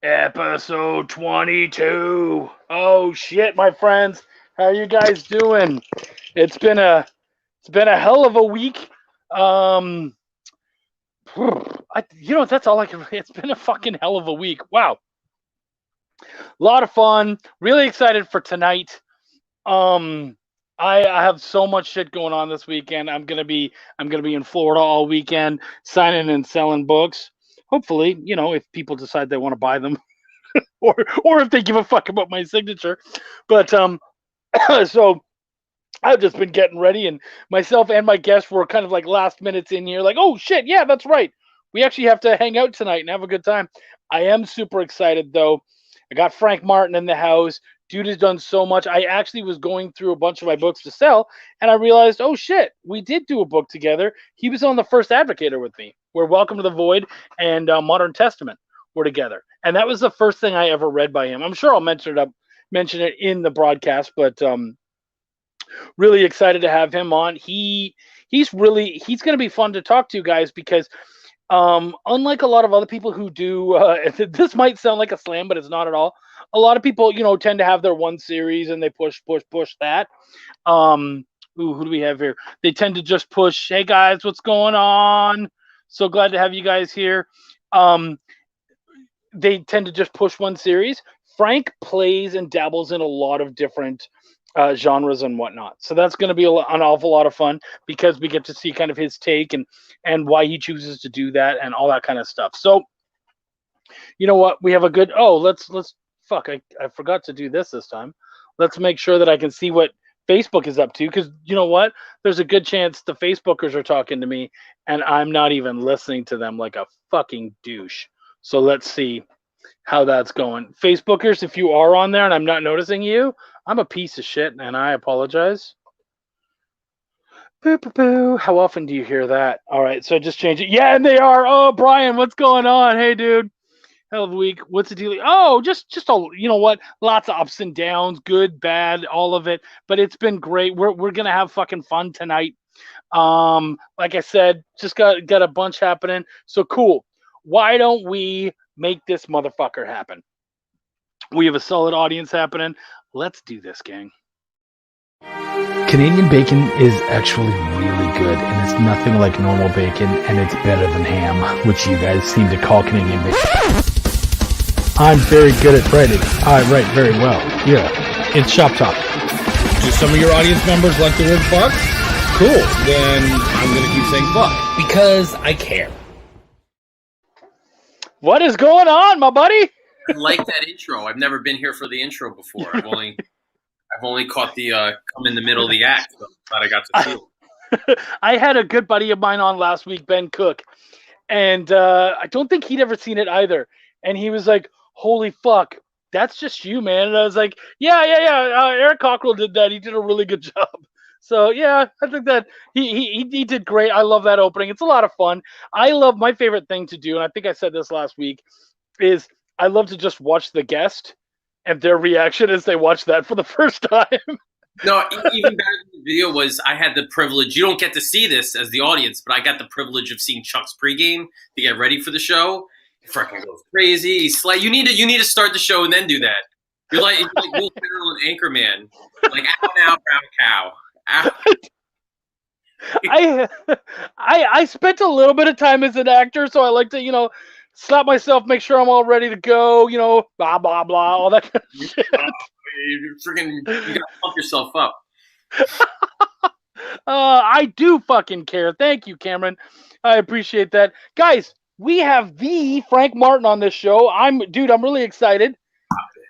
Episode 22. Oh shit, my friends. How are you guys doing? It's been a hell of a week. Um that's all I can. It's been a fucking hell of a week. Wow. A lot of fun. Really excited for tonight. Um I have so much shit going on this weekend. I'm gonna be in Florida all weekend signing and selling books. Hopefully, if people decide they want to buy them or if they give a fuck about my signature. But so I've just been getting ready, and myself and my guests were kind of like last minutes in here, like, oh shit, yeah, that's right. We actually have to hang out tonight and have a good time. I am super excited though. I got Frank Martin in the house. Dude has done so much. I actually was going through a bunch of my books to sell, and I realized, oh shit, we did do a book together. He was on the first Advocator with me, where Welcome to the Void and Modern Testament were together, and that was the first thing I ever read by him. I'm sure I'll mention it in the broadcast, but really excited to have him on. He's going to be fun to talk to, guys, because unlike a lot of other people who do, this might sound like a slam, but it's not at all. A lot of people, tend to have their one series and they push that. Who do we have here? They tend to just push. Hey guys, what's going on? So glad to have you guys here. They tend to just push one series. Frank plays and dabbles in a lot of different genres and whatnot. So that's going to be an awful lot of fun because we get to see kind of his take and why he chooses to do that and all that kind of stuff. So, you know what? We have a good. Oh, let's fuck. I forgot to do this time. Let's make sure that I can see what Facebook is up to, because you know what? There's a good chance the Facebookers are talking to me and I'm not even listening to them like a fucking douche. So let's see how that's going. Facebookers, if you are on there and I'm not noticing you, I'm a piece of shit and I apologize. Boo, boo, boo. How often do you hear that? All right, so just change it. Yeah, and they are. Oh, Brian, what's going on? Hey, dude. Hell of a week. What's the deal? Oh, just a, you know what? Lots of ups and downs, good, bad, all of it. But it's been great. We're gonna have fucking fun tonight. Like I said, just got a bunch happening. So cool. Why don't we make this motherfucker happen? We have a solid audience happening. Let's do this, gang. Canadian bacon is actually really good, and it's nothing like normal bacon, and it's better than ham, which you guys seem to call Canadian bacon. I'm very good at writing. I write very well. Yeah, it's shop talk. Do some of your audience members like the word fuck? Cool, then I'm going to keep saying fuck because I care. What is going on, my buddy? I like that intro. I've never been here for the intro before. I've only caught the come in the middle of the act. So I'm glad I got to see it. I had a good buddy of mine on last week, Ben Cook, and I don't think he'd ever seen it either. And he was like, "Holy fuck, that's just you, man!" And I was like, "Yeah. Eric Cockrell did that. He did a really good job." So yeah, I think that he did great. I love that opening. It's a lot of fun. I love my favorite thing to do, and I think I said this last week, is I love to just watch the guest and their reaction as they watch that for the first time. No, even better than the video was I had the privilege. You don't get to see this as the audience, but I got the privilege of seeing Chuck's pregame to get ready for the show. He freaking goes crazy. He's like, you need to start the show and then do that. You're like Will Ferrell and Anchorman, like ow now, brown cow. I spent a little bit of time as an actor, so I like to slap myself, make sure I'm all ready to go. Blah blah blah, all that kind of shit. You gotta pump yourself up. I do fucking care. Thank you, Cameron. I appreciate that, guys. We have the Frank Martin on this show. I'm really excited.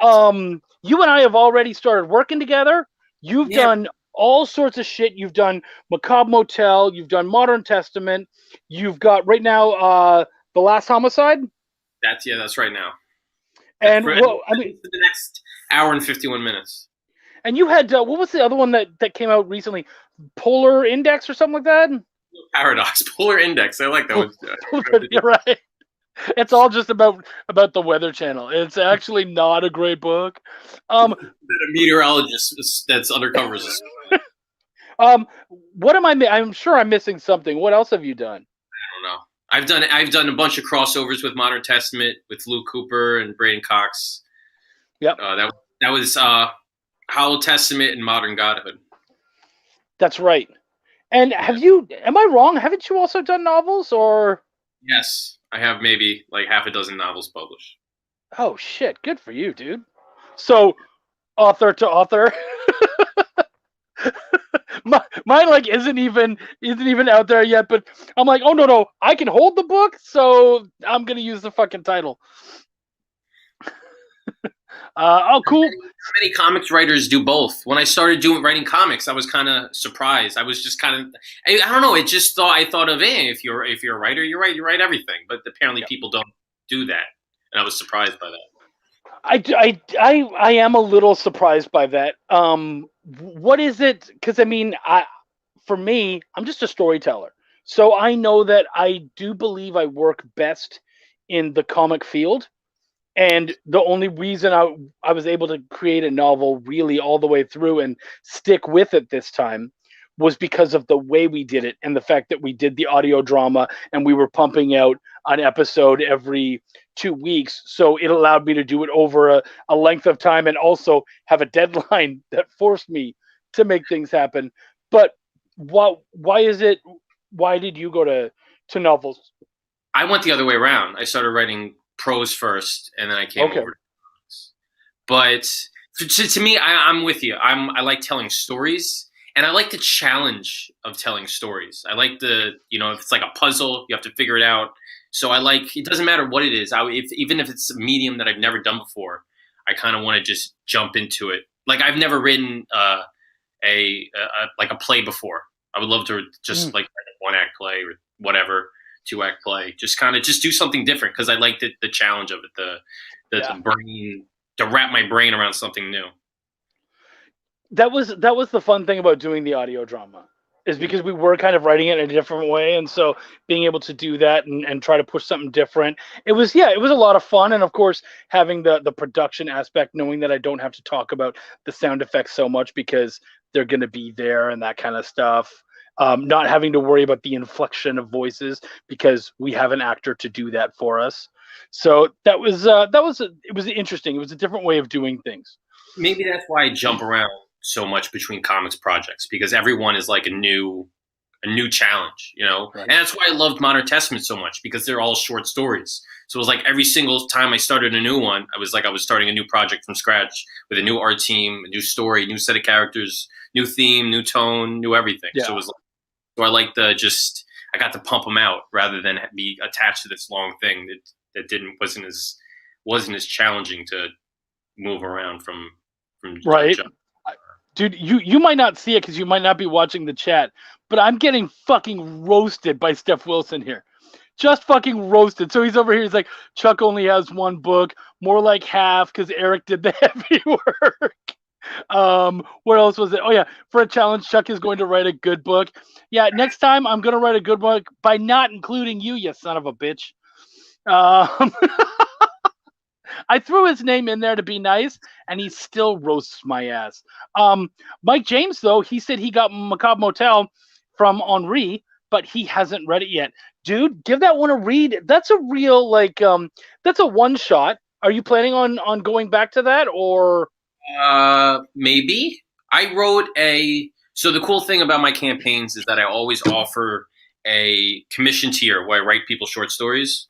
You and I have already started working together. You've done all sorts of shit. You've done Macabre Motel. You've done Modern Testament. You've got right now The Last Homicide. That's right now. And for the next hour and 51 minutes. And you had what was the other one that came out recently? Polar Index or something like that? Paradox, Polar Index. I like that one. You're right. It's all just about the Weather Channel. It's actually not a great book. A meteorologist that's undercover. What am I? I'm sure I'm missing something. What else have you done? I don't know. I've done a bunch of crossovers with Modern Testament with Luke Cooper and Braden Cox. Yep. That was Hallowed Testament and Modern Godhood. That's right. And am I wrong? Haven't you also done novels or? Yes, I have maybe like half a dozen novels published. Oh shit, good for you, dude. So, author to author. Mine like isn't even out there yet, but I'm like, oh no, I can hold the book, so I'm gonna use the fucking title. Oh, cool. Many comics writers do both. When I started writing comics, I was kind of surprised. I was just kind of, I don't know. I thought of, if you're a writer, you write everything. But apparently, people don't do that, and I was surprised by that. I am a little surprised by that. What is it? Because I mean, for me, I'm just a storyteller, so I know that I do believe I work best in the comic field. And the only reason I was able to create a novel really all the way through and stick with it this time was because of the way we did it and the fact that we did the audio drama and we were pumping out an episode every 2 weeks. So it allowed me to do it over a length of time and also have a deadline that forced me to make things happen. But why did you go to novels? I went the other way around. I started writing prose first, and then I came over to comics. But to me, I'm with you. I like telling stories, and I like the challenge of telling stories. I like if it's like a puzzle, you have to figure it out. So it doesn't matter what it is. Even if it's a medium that I've never done before, I kind of want to just jump into it. Like I've never written a play before. I would love to just like write a 1-act play or whatever. 2-act play, just do something different because I like the challenge of it, the brain, to wrap my brain around something new. That was the fun thing about doing the audio drama, is because we were kind of writing it in a different way, and so being able to do that and try to push something different, it was a lot of fun. And of course, having the production aspect, knowing that I don't have to talk about the sound effects so much because they're going to be there and that kind of stuff. Not having to worry about the inflection of voices because we have an actor to do that for us. So it was interesting. It was a different way of doing things. Maybe that's why I jump around so much between comics projects, because everyone is like a new challenge, Right. And that's why I loved Modern Testament so much, because they're all short stories. So it was like every single time I started a new one, I was starting a new project from scratch with a new art team, a new story, new set of characters, new theme, new tone, new everything. Yeah. So it was so I like I got to pump them out rather than be attached to this long thing that wasn't as challenging to move around from right. Dude, you might not see it because you might not be watching the chat, but I'm getting fucking roasted by Steph Wilson here. Just fucking roasted. So he's over here. He's like, Chuck only has one book, more like half because Eric did the heavy work. What else was it? Oh yeah, for a challenge, Chuck is going to write a good book. Yeah, next time I'm going to write a good book by not including you son of a bitch. I threw his name in there to be nice, and he still roasts my ass. Mike James, though, he said he got Macabre Motel from Henri, but he hasn't read it yet. Dude, give that one a read. That's a real, that's a one-shot. Are you planning on going back to that, or? Maybe. I wrote so the cool thing about my campaigns is that I always offer a commission tier where I write people short stories.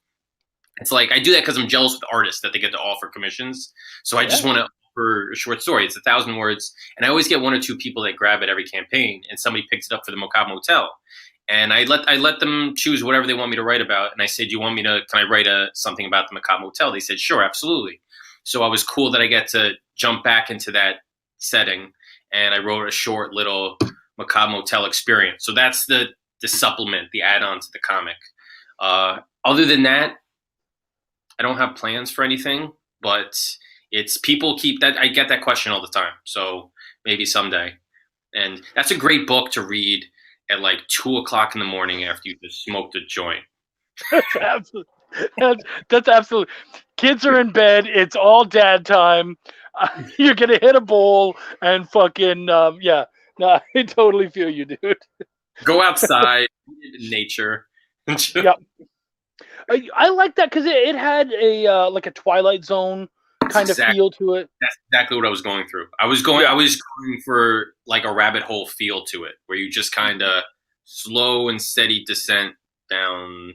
It's like I do that because I'm jealous with artists that they get to offer commissions. So I just want to offer a short story. It's 1,000 words. And I always get 1 or 2 people that grab it every campaign, and somebody picks it up for the Macabre Motel. And I let them choose whatever they want me to write about. And I said, can I write something about the Macabre Motel? They said, sure, absolutely. So I was cool that I get to jump back into that setting. And I wrote a short little Macabre Motel experience. So that's the supplement, the add-on to the comic. Other than that, I don't have plans for anything, but it's people keep that. I get that question all the time. So maybe someday. And that's a great book to read at like 2:00 in the morning after you just smoked a joint. That's absolutely. Kids are in bed. It's all dad time. You're going to hit a bowl and fucking, yeah. No, I totally feel you, dude. Go outside, nature. Yep. I like that because it had a like a Twilight Zone kind of feel to it. That's exactly what I was going through. I was going for like a rabbit hole feel to it, where you just kind of slow and steady descent down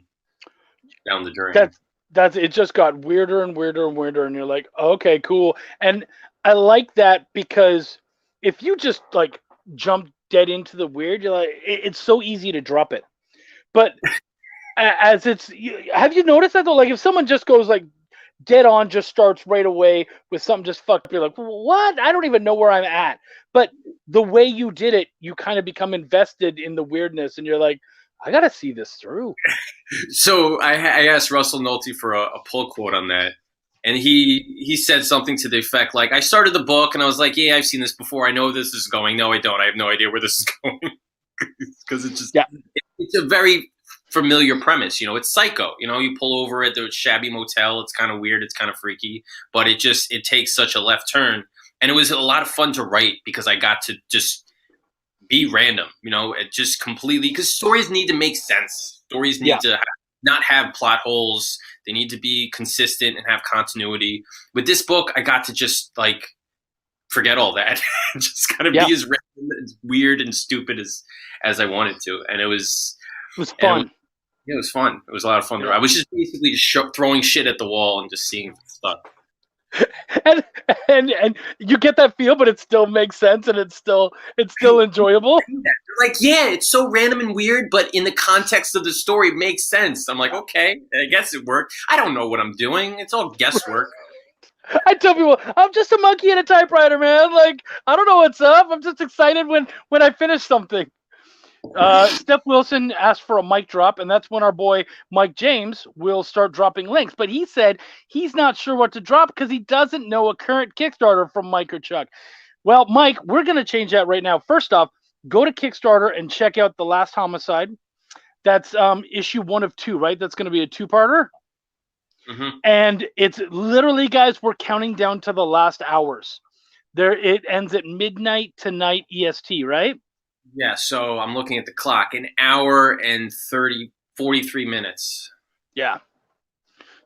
the drain. That's it. Just got weirder and weirder and weirder, and you're like, okay, cool. And I like that because if you just like jump dead into the weird, you're like, it's so easy to drop it. But as have you noticed that though? Like if someone just goes like dead on, just starts right away with something just fucked up, you're like, what? I don't even know where I'm at. But the way you did it, you kind of become invested in the weirdness, and you're like, I gotta see this through. So I asked Russell Nolte for a pull quote on that, and he said something to the effect like, I started the book and I was like, yeah, I've seen this before. I know this is going. No, I don't. I have no idea where this is going. Because it's just it's a very familiar premise. You know, it's Psycho. You know, you pull over at the shabby motel. It's kind of weird. It's kind of freaky, but it takes such a left turn. And it was a lot of fun to write because I got to just be random, you know, it just completely, because stories need to make sense. Stories need to not have plot holes. They need to be consistent and have continuity. With this book, I got to just like forget all that, just kind of be as random, as weird and stupid as I wanted to, and it was fun. It was fun. It was a lot of fun. I was just basically just throwing shit at the wall and just seeing stuff. and you get that feel, but it still makes sense, and it's still enjoyable. Like, yeah, it's so random and weird, but in the context of the story, it makes sense. I'm like, okay, I guess it worked. I don't know what I'm doing. It's all guesswork. I tell people, I'm just a monkey in a typewriter, man. Like, I don't know what's up. I'm just excited when I finish something. Steph Wilson asked for a mic drop, and that's when our boy Mike James will start dropping links. But he said he's not sure what to drop because he doesn't know a current Kickstarter from Mike or Chuck. Well, Mike, we're going to change that right now. First off, go to Kickstarter and check out The Last Homicide. That's issue 1 of 2, right? That's going to be a 2-parter. Mm-hmm. And it's literally, guys, we're counting down to the last hours. It ends at midnight tonight EST, right? Yeah, so I'm looking at the clock, 1 hour and 43 minutes. Yeah.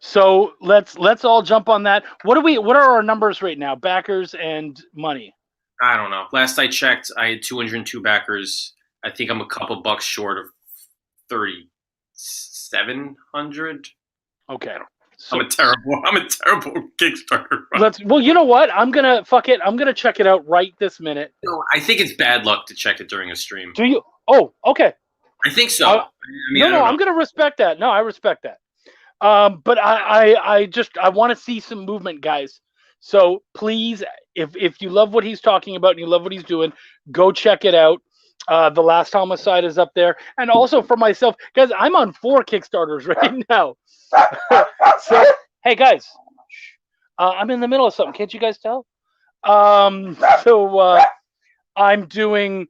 So let's all jump on that. What are our numbers right now? Backers and money. I don't know. Last I checked, I had 202 backers. I think I'm a couple bucks short of 3,700. Okay. So, I'm a terrible Kickstarter. Well, you know what? I'm gonna check it out right this minute. No, I think it's bad luck to check it during a stream. Do you? Oh, okay. I think so. I'm gonna respect that. No, I respect that. But I want to see some movement, guys. So please, if you love what he's talking about and you love what he's doing, go check it out. The Last Homicide is up there, and also for myself, guys, I'm on 4 Kickstarters right now. So, hey guys, I'm in the middle of something. Can't you guys tell? So I'm doing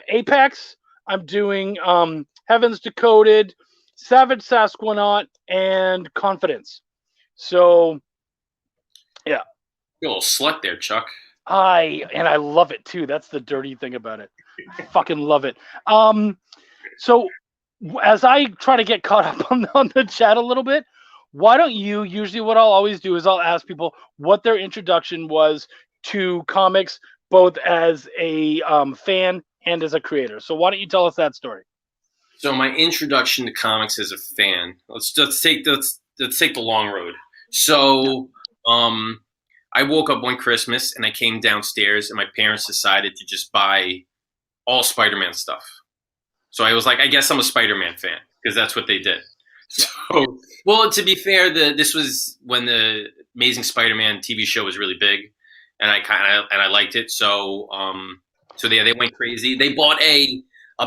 Apex. I'm doing Heaven's Decoded, Savage Sasquatch, and Confidence. So, yeah. You're a little slut there, Chuck. I love it too. That's the dirty thing about it. I fucking love it. So as I try to get caught up on the chat a little bit, why don't you, usually what I'll always do is I'll ask people what their introduction was to comics, both as a fan and as a creator. So why don't you tell us that story? So my introduction to comics as a fan, let's take the long road. So I woke up one Christmas and I came downstairs and my parents decided to just buy all Spider-Man stuff. So I was like, I guess I'm a Spider-Man fan because that's what they did. So, well, to be fair, this was when the Amazing Spider-Man TV show was really big, and I liked it. So they went crazy. They bought a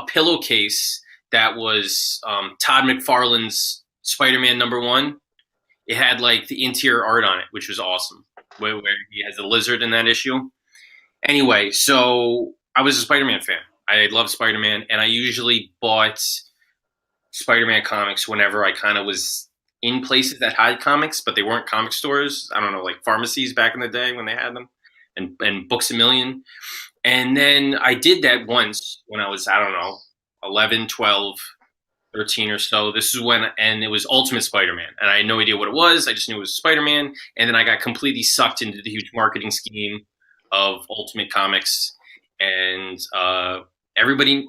pillowcase that was Todd McFarlane's Spider-Man #1. It had like the interior art on it, which was awesome, where he has a lizard in that issue. Anyway, so I was a Spider-Man fan. I love Spider-Man, and I usually bought Spider-Man comics whenever I kind of was in places that had comics, but they weren't comic stores. I don't know, like pharmacies back in the day when they had them, and Books A Million. And then I did that once when I was, I don't know, 11, 12, 13 or so. This is when, and it was Ultimate Spider-Man, and I had no idea what it was. I just knew it was Spider-Man, and then I got completely sucked into the huge marketing scheme of Ultimate Comics, and everybody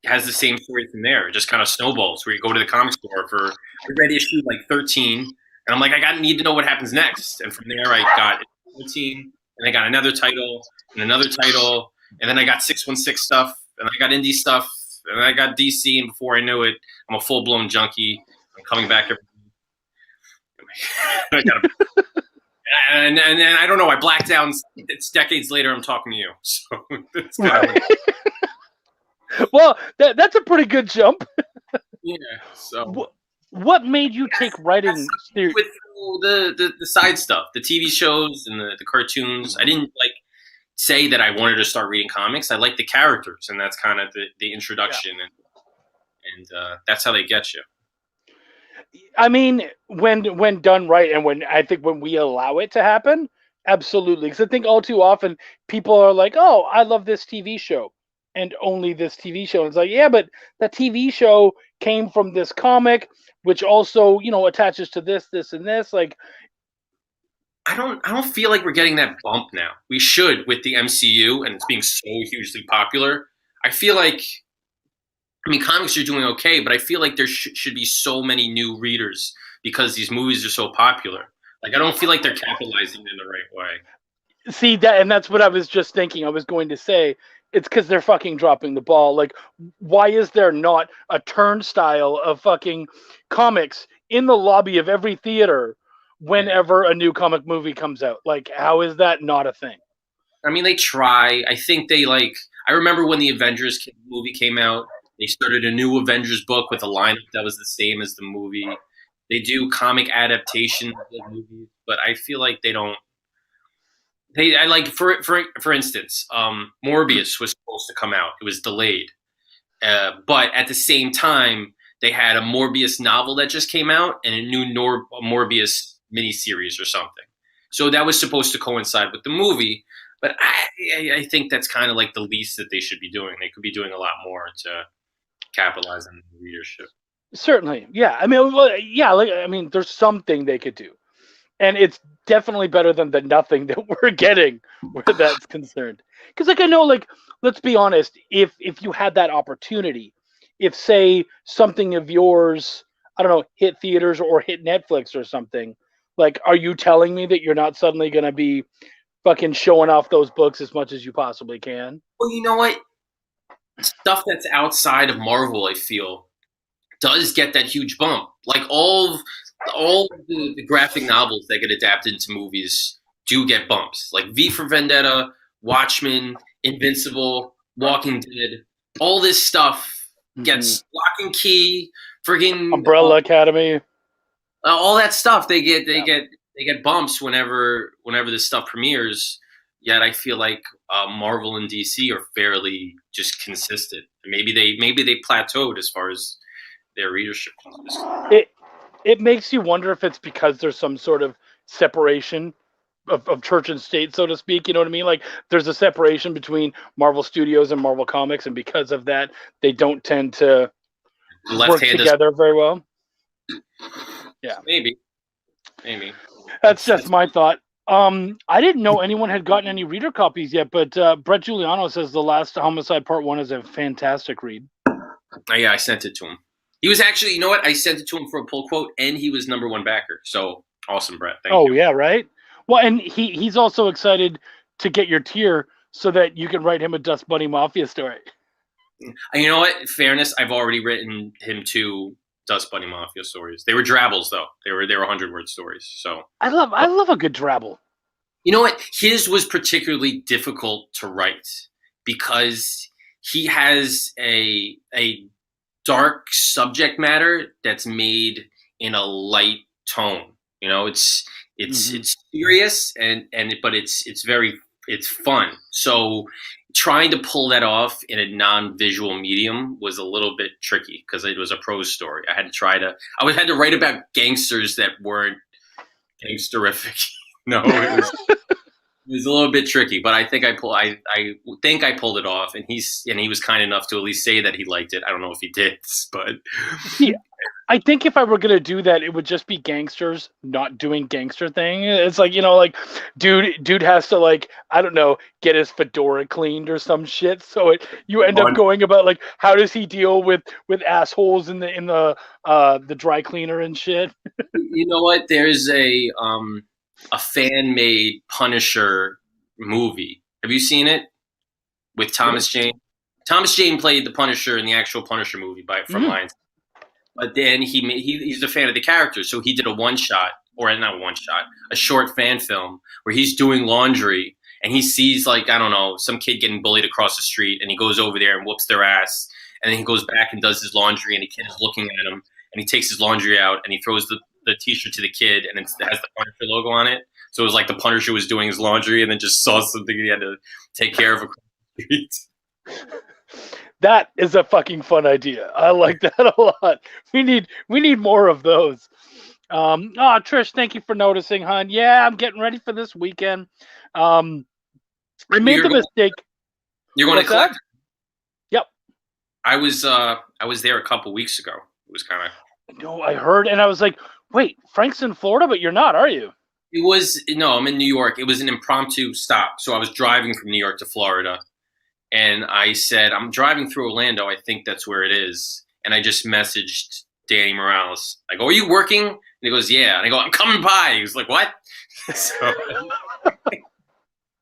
has the same story from there. It just kind of snowballs, where you go to the comic store for I read issue like 13, and I'm like, I need to know what happens next. And from there, I got 14, and I got another title, and another title, and then I got 616 stuff, and I got indie stuff, and I got DC, and before I knew it, I'm a full-blown junkie. I'm coming back every and I don't know, I blacked out. It's decades later, I'm talking to you. So it's kind of well, that's a pretty good jump. yeah. So what made you take writing with the side stuff, the TV shows and the cartoons? I didn't like say that I wanted to start reading comics. I like the characters, and that's kind of the introduction, and that's how they get you. I mean, when done right, and when we allow it to happen, absolutely. Because I think all too often people are like, "Oh, I love this TV show," and only this TV show. And it's like, yeah, but that TV show came from this comic, which also, attaches to this, and this. Like, I don't feel like we're getting that bump now. We should with the MCU, and it's being so hugely popular. I feel like, comics are doing okay, but I feel like there should be so many new readers because these movies are so popular. Like, I don't feel like they're capitalizing in the right way. See that, and that's what I was just thinking. I was going to say, it's because they're fucking dropping the ball. Like, why is there not a turnstile of fucking comics in the lobby of every theater whenever a new comic movie comes out? Like, how is that not a thing? I mean, they try. I think they I remember when the Avengers movie came out, they started a new Avengers book with a lineup that was the same as the movie. They do comic adaptations of movies, but I feel like they don't. I like, for instance, Morbius was supposed to come out. It was delayed, but at the same time, they had a Morbius novel that just came out and a new Morbius miniseries or something. So that was supposed to coincide with the movie. But I think that's kind of like the least that they should be doing. They could be doing a lot more to capitalize on the readership. Certainly, yeah. There's something they could do, and it's definitely better than the nothing that we're getting where that's concerned. Because, I know, let's be honest. If you had that opportunity, if say something of yours, I don't know, hit theaters or hit Netflix or something, are you telling me that you're not suddenly going to be fucking showing off those books as much as you possibly can? Well, you know what? Stuff that's outside of Marvel, I feel, does get that huge bump. Like all the graphic novels that get adapted into movies do get bumps. Like V for Vendetta, Watchmen, Invincible, Walking Dead. All this stuff gets Lock and Key, friggin' Umbrella Academy. All that stuff they get bumps whenever this stuff premieres. Yet I feel like Marvel and DC are fairly just consistent. Maybe they plateaued as far as their readership goes. It makes you wonder if it's because there's some sort of separation of church and state, so to speak. You know what I mean? Like, there's a separation between Marvel Studios and Marvel Comics, and because of that, they don't tend to work together very well. Yeah, maybe. That's just my thought. I didn't know anyone had gotten any reader copies yet, but Brett Giuliano says The Last Homicide Part 1 is a fantastic read. Oh, yeah, I sent it to him. He was actually, you know what? I sent it to him for a pull quote, and he was #1 backer. So awesome, Brett. Thank you. Oh, yeah, right? Well, and he's also excited to get your tier so that you can write him a Dust Bunny Mafia story. You know what? In fairness, I've already written him 2 Dust Bunny Mafia stories. They were Drabbles, though. They were 100-word stories. So I love a good Drabble. You know what? His was particularly difficult to write because he has a dark subject matter that's made in a light tone. You know, it's serious but it's fun. So trying to pull that off in a non-visual medium was a little bit tricky because it was a prose story. I had to write about gangsters that weren't gangsterific. No, it was It was a little bit tricky, but I think I think I pulled it off, and he was kind enough to at least say that he liked it. I don't know if he did, but Yeah, I think if I were gonna do that, it would just be gangsters not doing gangster thing. It's like, like dude has to, like, I don't know, get his fedora cleaned or some shit. So you end up going about, like, how does he deal with assholes in the dry cleaner and shit. you know what? There's a fan made Punisher movie. Have you seen it with Thomas Jane? Thomas Jane played the Punisher in the actual Punisher movie from Lions. But then he's a fan of the character, so he did a a short fan film where he's doing laundry and he sees, like, I don't know, some kid getting bullied across the street, and he goes over there and whoops their ass, and then he goes back and does his laundry, and the kid is looking at him, and he takes his laundry out and he throws the T-shirt to the kid, and it has the Punisher logo on it. So it was like the Punisher was doing his laundry and then just saw something he had to take care of across the street. That is a fucking fun idea. I like that a lot. We need more of those. Trish, thank you for noticing, hon. Yeah, I'm getting ready for this weekend. I made the mistake. You're going to collect? Yep. I was there a couple weeks ago. It was kind of. No, I heard, and I was like, wait, Frank's in Florida, but you're not, are you? I'm in New York. It was an impromptu stop. So I was driving from New York to Florida. And I said, I'm driving through Orlando. I think that's where it is. And I just messaged Danny Morales. I go, are you working? And he goes, yeah. And I go, I'm coming by. He was like, what? So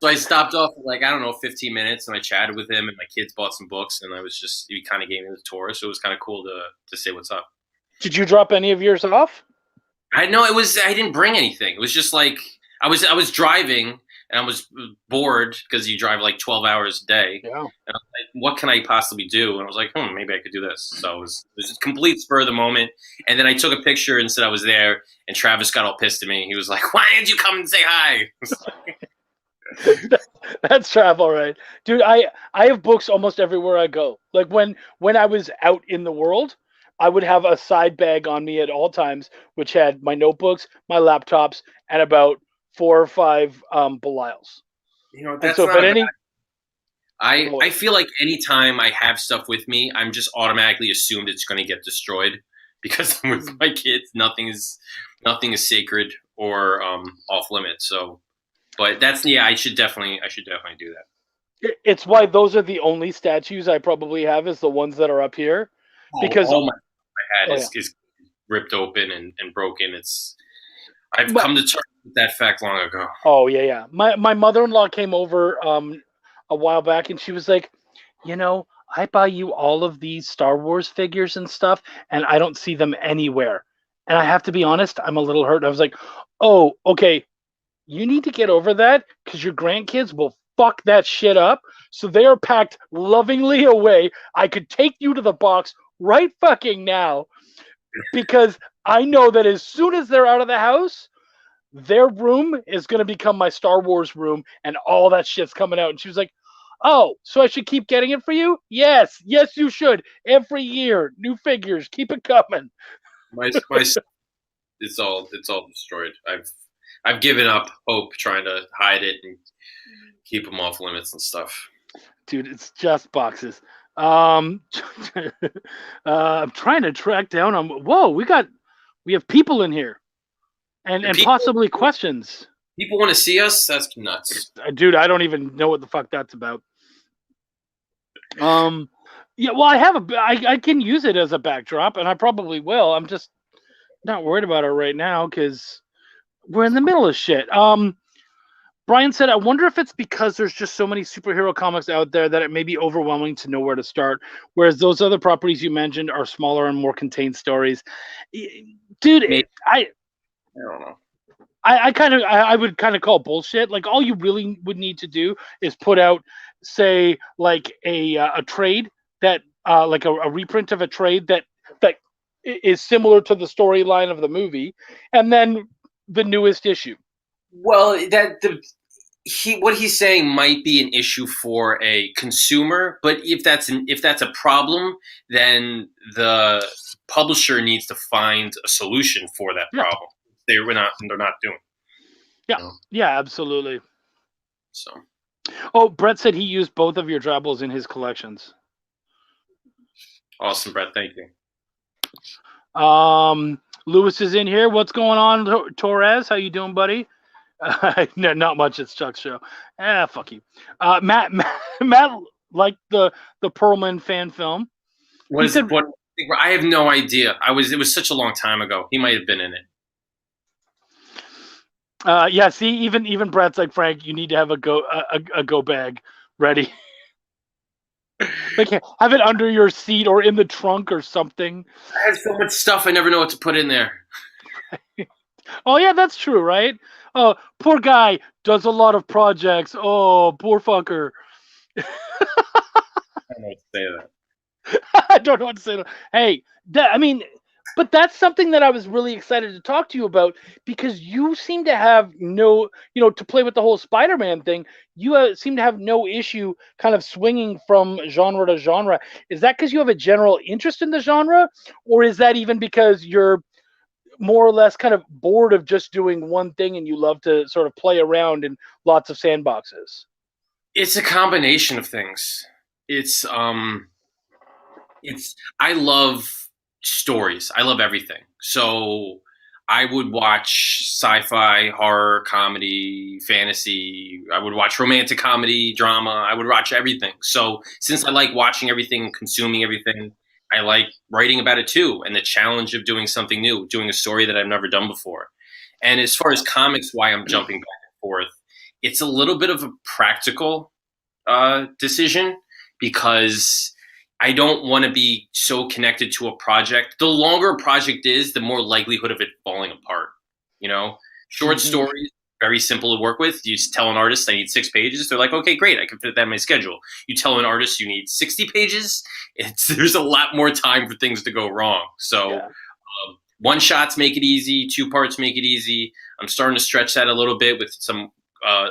I stopped off for, like, I don't know, 15 minutes. And I chatted with him. And my kids bought some books. And he kind of gave me the tour. So it was kind of cool to say what's up. Did you drop any of yours off? I didn't bring anything. It was just like, I was driving. And I was bored because you drive like 12 hours a day. Yeah. And I was like, what can I possibly do? And I was like, maybe I could do this. So it was just complete spur of the moment. And then I took a picture and said I was there. And Travis got all pissed at me. He was like, why didn't you come and say hi? That's Trav, all right. Dude, I have books almost everywhere I go. Like when I was out in the world, I would have a side bag on me at all times, which had my notebooks, my laptops, and about 4 or 5 Belials. That's so, not bad. I feel like anytime I have stuff with me, I'm just automatically assumed it's going to get destroyed because I'm with my kids. Nothing is sacred or off limits. So, but I should definitely do that. It's why those are the only statues I probably have is the ones that are up here, because all my head is ripped open and broken. I've come to terms with that fact long ago. Oh, yeah. My mother-in-law came over a while back, and she was like, I buy you all of these Star Wars figures and stuff, and I don't see them anywhere. And I have to be honest, I'm a little hurt. I was like, oh, okay, you need to get over that because your grandkids will fuck that shit up. So they are packed lovingly away. I could take you to the box right fucking now because I know that as soon as they're out of the house, their room is going to become my Star Wars room and all that shit's coming out. And she was like, oh, so I should keep getting it for you? Yes, you should. Every year, new figures. Keep it coming. My it's all destroyed. I've given up hope trying to hide it and keep them off limits and stuff. Dude, it's just boxes. I'm trying to track down. Whoa, we have people in here, and possibly questions. People want to see us? That's nuts, dude. I don't even know what the fuck that's about. Yeah, well, I can use it as a backdrop, and I probably will. I'm just not worried about it right now because we're in the middle of shit. Brian said, I wonder if it's because there's just so many superhero comics out there that it may be overwhelming to know where to start, whereas those other properties you mentioned are smaller and more contained stories. Dude, I don't know. I would kind of call bullshit. Like, all you really would need to do is put out, say, like a trade that like a reprint of a trade that is similar to the storyline of the movie, and then the newest issue. Well, what he's saying might be an issue for a consumer, but if that's a problem, then the publisher needs to find a solution for that problem. They're not doing. Yeah, yeah, absolutely. So Oh, Brett said he used both of your Drabbles in his collections. awesome, Brett. Thank you. Lewis is in here. What's going on, Torres? How you doing, buddy? No, not much. It's Chuck's show. Fuck you. Matt liked the Perlman fan film. What? I have no idea. It was such a long time ago. He might have been in it. Yeah. See, even Brett's like, Frank, you need to have a go bag ready. Like, have it under your seat or in the trunk or something. I have so much stuff. I never know what to put in there. Oh yeah, that's true, right? Oh, poor guy does a lot of projects. Oh, poor fucker. I don't know what to say to that. I don't know what to say. Hey, but that's something that I was really excited to talk to you about, because you seem to have to play with the whole Spider-Man thing, you seem to have no issue kind of swinging from genre to genre. Is that because you have a general interest in the genre, or is that even because you're more or less kind of bored of just doing one thing and you love to sort of play around in lots of sandboxes? It's a combination of things. I love stories. I love everything. So I would watch sci-fi, horror, comedy, fantasy. I would watch romantic comedy, drama. I would watch everything. So since I like watching everything, consuming everything, I like writing about it too. And the challenge of doing something new, doing a story that I've never done before. And as far as comics, why I'm jumping back and forth, it's a little bit of a practical decision, because I don't want to be so connected to a project. The longer a project is, the more likelihood of it falling apart. Short stories, very simple to work with. You just tell an artist I need 6 pages. They're like, okay, great, I can fit that in my schedule. You tell an artist you need 60 pages. There's a lot more time for things to go wrong. So one shots make it easy. 2 parts make it easy. I'm starting to stretch that a little bit with some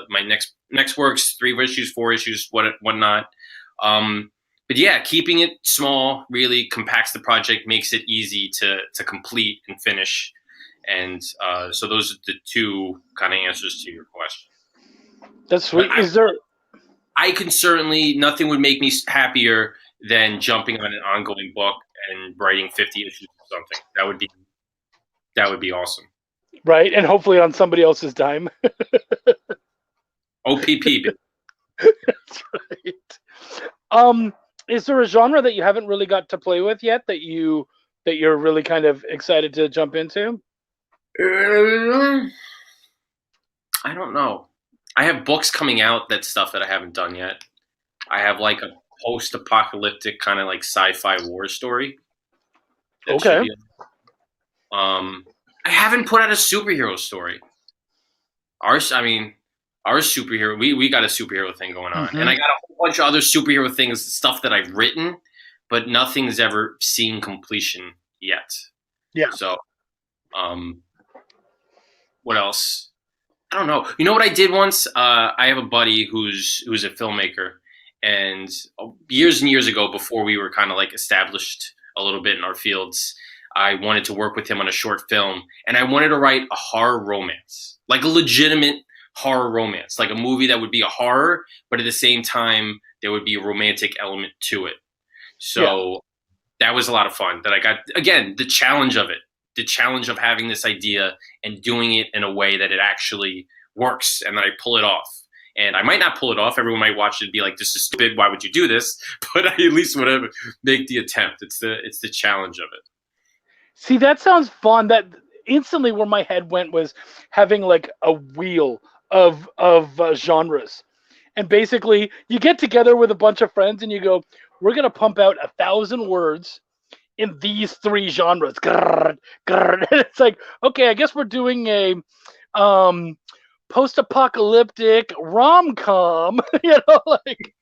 my next works, 3 issues, 4 issues, whatnot. But yeah, keeping it small really compacts the project, makes it easy to complete and finish. And so those are the 2 kind of answers to your question. That's sweet. I can certainly, nothing would make me happier than jumping on an ongoing book and writing 50 issues or something. That would be awesome. Right, and hopefully on somebody else's dime. OPP. That's right. Is there a genre that you haven't really got to play with yet that you're really kind of excited to jump into? I don't know. I have books coming out, that's stuff that I haven't done yet. I have like a post-apocalyptic kind of like sci-fi war story. Okay. I haven't put out a superhero story. Our superhero, we got a superhero thing going on. And I got a whole bunch of other superhero things, stuff that I've written, but nothing's ever seen completion yet. Yeah. So, what else? I don't know. You know what I did once? I have a buddy who's a filmmaker, and years and years ago, before we were kind of like established a little bit in our fields, I wanted to work with him on a short film, and I wanted to write a horror romance, like a legitimate horror romance, like a movie that would be a horror, but at the same time, there would be a romantic element to it. So that was a lot of fun that I got. Again, the challenge of it, the challenge of having this idea and doing it in a way that it actually works and that I pull it off. And I might not pull it off. Everyone might watch it and be like, this is stupid. Why would you do this? But I at least want to make the attempt. It's the challenge of it. See, that sounds fun. That instantly where my head went was having like a wheel of genres. And basically you get together with a bunch of friends and you go, we're going to pump out 1,000 words in these 3 genres. Grrr, grrr. And it's like, okay, I guess we're doing a post-apocalyptic rom-com, like.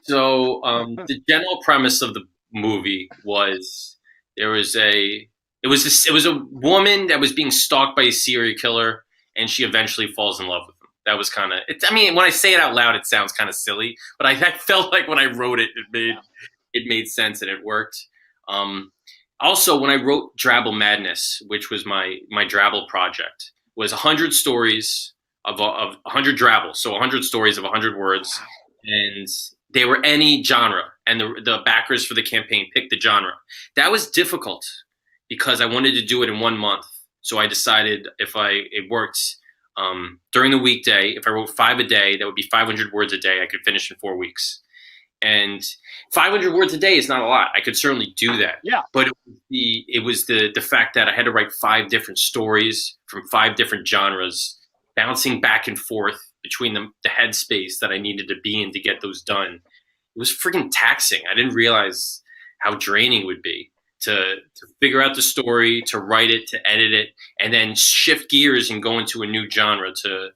So the general premise of the movie was it was a woman that was being stalked by a serial killer, and she eventually falls in love with him. That was kind of it. I mean, when I say it out loud, it sounds kind of silly, but I felt like when I wrote it, it made sense and it worked. Also, when I wrote Drabble Madness, which was my Drabble project, was 100 stories of 100 Drabble, so 100 stories of 100 words, and they were any genre, and the backers for the campaign picked the genre. That was difficult because I wanted to do it in 1 month. So I decided it worked during the weekday, if I wrote 5 a day, that would be 500 words a day. I could finish in 4 weeks. And 500 words a day is not a lot. I could certainly do that. Yeah. But it was the fact that I had to write 5 different stories from 5 different genres, bouncing back and forth between the headspace that I needed to be in to get those done. It was freaking taxing. I didn't realize how draining it would be to figure out the story, to write it, to edit it, and then shift gears and go into a new genre, to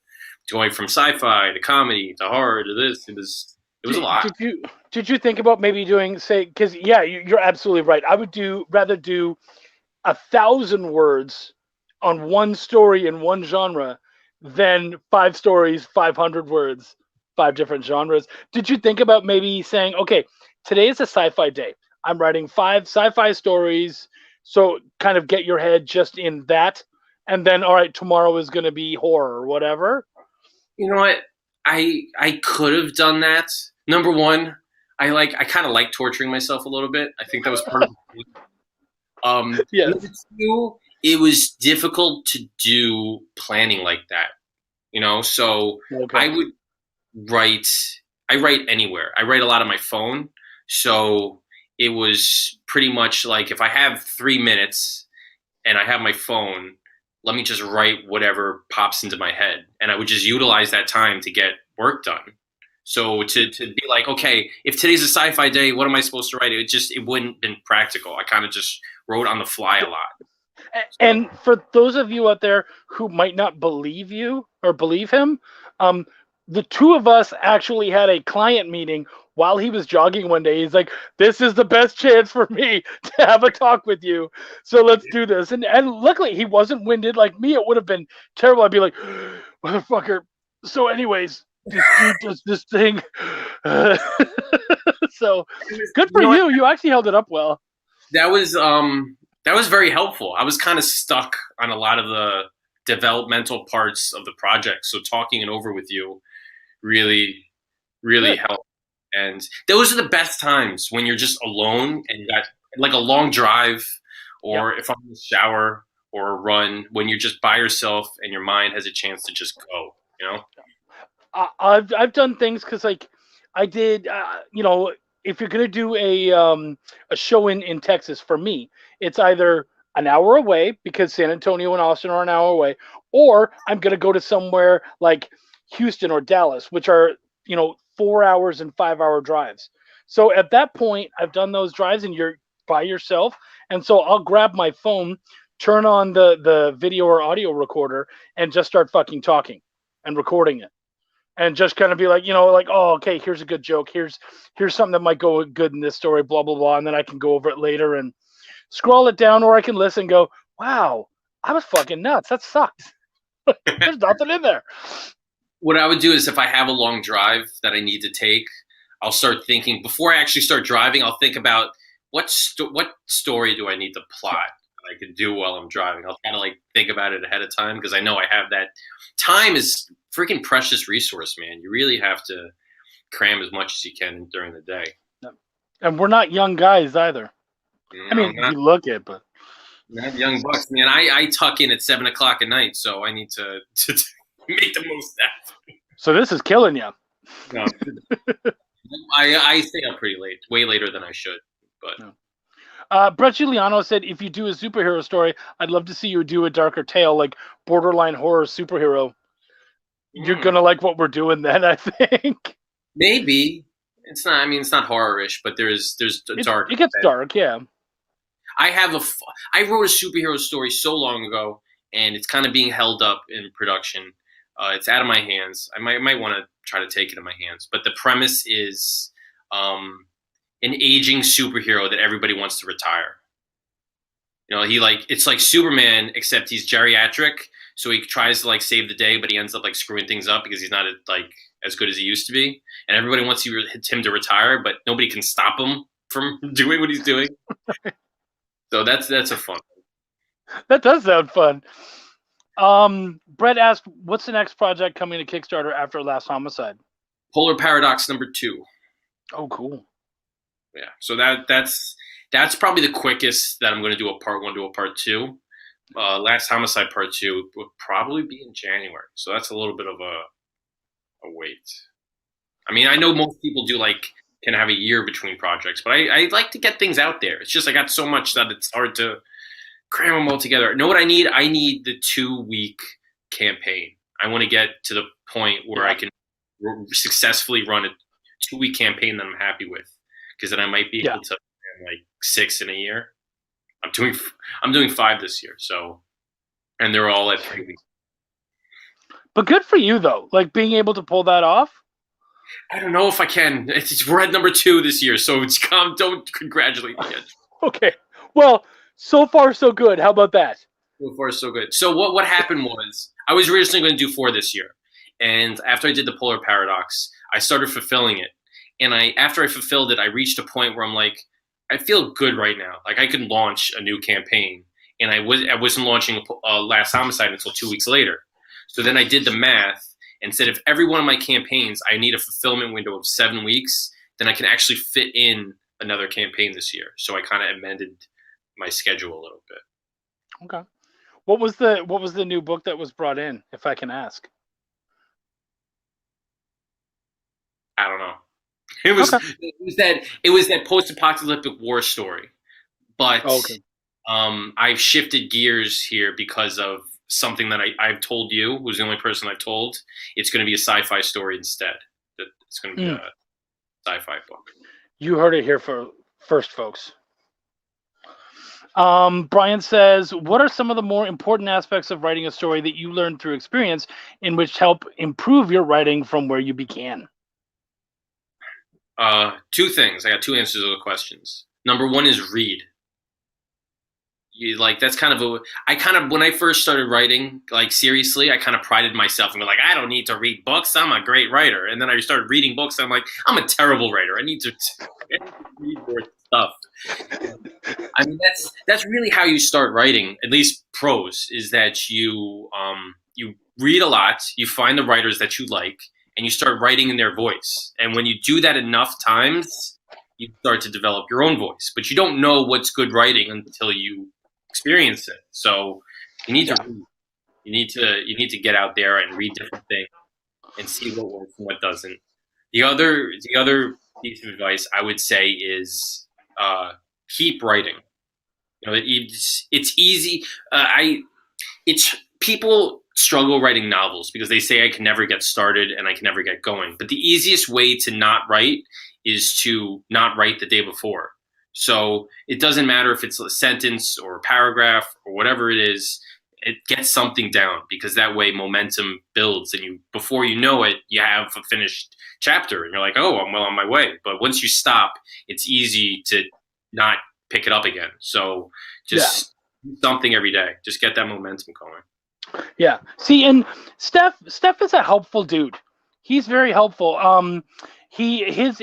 going from sci-fi to comedy to horror to this. It was a lot. Did you think about maybe doing, say, because you're absolutely right. I would rather do 1,000 words on one story in one genre than 5 stories, 500 words, 5 different genres. Did you think about maybe saying, okay, today is a sci-fi day. I'm writing 5 sci-fi stories, so kind of get your head just in that, and then all right, tomorrow is going to be horror or whatever. You know what? I could have done that. Number one, I kind of like torturing myself a little bit. I think that was part of the Yes. Number two, it was difficult to do planning like that. So Okay. I write anywhere. I write a lot on my phone. So it was pretty much like, if I have 3 minutes and I have my phone, let me just write whatever pops into my head. And I would just utilize that time to get work done. So to be like, okay, if today's a sci-fi day, what am I supposed to write? It wouldn't have been practical. I kind of just wrote on the fly a lot. And for those of you out there who might not believe you or believe him, the two of us actually had a client meeting while he was jogging one day. He's like, this is the best chance for me to have a talk with you. So let's do this. And luckily he wasn't winded like me. It would have been terrible. I'd be like, motherfucker. So anyways, this dude does this thing. So good for you. You actually held it up well. That was very helpful. I was kind of stuck on a lot of the developmental parts of the project. So talking it over with you really, really helped. And those are the best times, when you're just alone and you got like a long drive, or if I'm in the shower or a run, when you're just by yourself and your mind has a chance to just go, I've done things because like I did, if you're gonna do a show in Texas, for me, it's either an hour away because San Antonio and Austin are an hour away, or I'm gonna go to somewhere like Houston or Dallas, which are 4 hours and 5-hour drives. So at that point, I've done those drives and you're by yourself, and so I'll grab my phone, turn on the video or audio recorder, and just start fucking talking and recording it. And just kind of be like, oh, okay, here's a good joke. Here's something that might go good in this story, blah, blah, blah. And then I can go over it later and scroll it down, or I can listen and go, wow, I was fucking nuts. That sucked. There's nothing in there. What I would do is, if I have a long drive that I need to take, I'll start thinking, before I actually start driving, I'll think about what story do I need to plot that I can do while I'm driving. I'll kind of like think about it ahead of time, because I know I have that. Time is freaking precious resource, man. You really have to cram as much as you can during the day. And we're not young guys either. I mean, you look it, but not young bucks, man. I tuck in at 7 o'clock at night, so I need to make the most of that. So this is killing you. No, I stay up pretty late, way later than I should. But Brett Giuliano said, if you do a superhero story, I'd love to see you do a darker tale, like borderline horror superhero. You're gonna like what we're doing then, I think. Maybe. It's not. I mean, it's not horror-ish, but there's dark. It gets dark, yeah. I wrote a superhero story so long ago, and it's kind of being held up in production. It's out of my hands. I might want to try to take it in my hands. But the premise is an aging superhero that everybody wants to retire. It's like Superman, except he's geriatric. So he tries to save the day, but he ends up screwing things up because he's not as good as he used to be. And everybody wants him to retire, but nobody can stop him from doing what he's doing. So that's a fun one. That does sound fun. Brett asked, "What's the next project coming to Kickstarter after Last Homicide?" Polar Paradox #2. Oh, cool. Yeah, so that's probably the quickest that I'm going to do a part 1 to a part 2. Last Homicide part 2 would probably be in January, so that's a little bit of a wait. I mean, I know most people can have a year between projects, but I like to get things out there. It's just I got so much that it's hard to cram them all together. You know what I need? I need the 2-week campaign. I want to get to the point where I can successfully run a 2-week campaign that I'm happy with, because then I might be able to run 6 in a year. I'm doing 5 this year, so, and they're all at 3 weeks. But good for you though, being able to pull that off. I don't know if I can. We're at #2 this year, so don't congratulate me yet. Okay. Well, so far so good. How about that? So far so good. So what happened was I was originally going to do 4 this year, and after I did the Polar Paradox, I started fulfilling it. And after I fulfilled it, I reached a point where I'm like, I feel good right now. I could launch a new campaign, and I wasn't launching Last Homicide until 2 weeks later. So then I did the math and said, if every one of my campaigns I need a fulfillment window of 7 weeks, then I can actually fit in another campaign this year. So I kind of amended my schedule a little bit. Okay. What was the new book that was brought in, if I can ask? I don't know. It was that post-apocalyptic war story, but I've shifted gears here because of something that I've told you, who's the only person I've told. It's going to be a sci-fi story instead. It's going to be a sci-fi book. You heard it here first, folks. Brian says, what are some of the more important aspects of writing a story that you learned through experience in which help improve your writing from where you began? 2 things. I got 2 answers to the questions. Number 1 is read. That's when I first started writing, seriously, I kind of prided myself and be like, I don't need to read books. I'm a great writer. And then I started reading books. And I'm like, I'm a terrible writer. I need to read more stuff. I mean, that's really how you start writing, at least prose, is that you read a lot, you find the writers that you like, and you start writing in their voice. And when you do that enough times, you start to develop your own voice. But you don't know what's good writing until you experience it. So you need to read. You need to get out there and read different things and see what works and what doesn't. The other piece of advice I would say is keep writing. It's easy. People struggle writing novels because they say I can never get started and I can never get going. But the easiest way to not write is to not write the day before. So it doesn't matter if it's a sentence or a paragraph or whatever it is, it gets something down, because that way momentum builds, and before you know it, you have a finished chapter and you're like, oh, I'm well on my way. But once you stop, it's easy to not pick it up again. So just do something every day. Just get that momentum going. Yeah. See, and Steph is a helpful dude. He's very helpful. His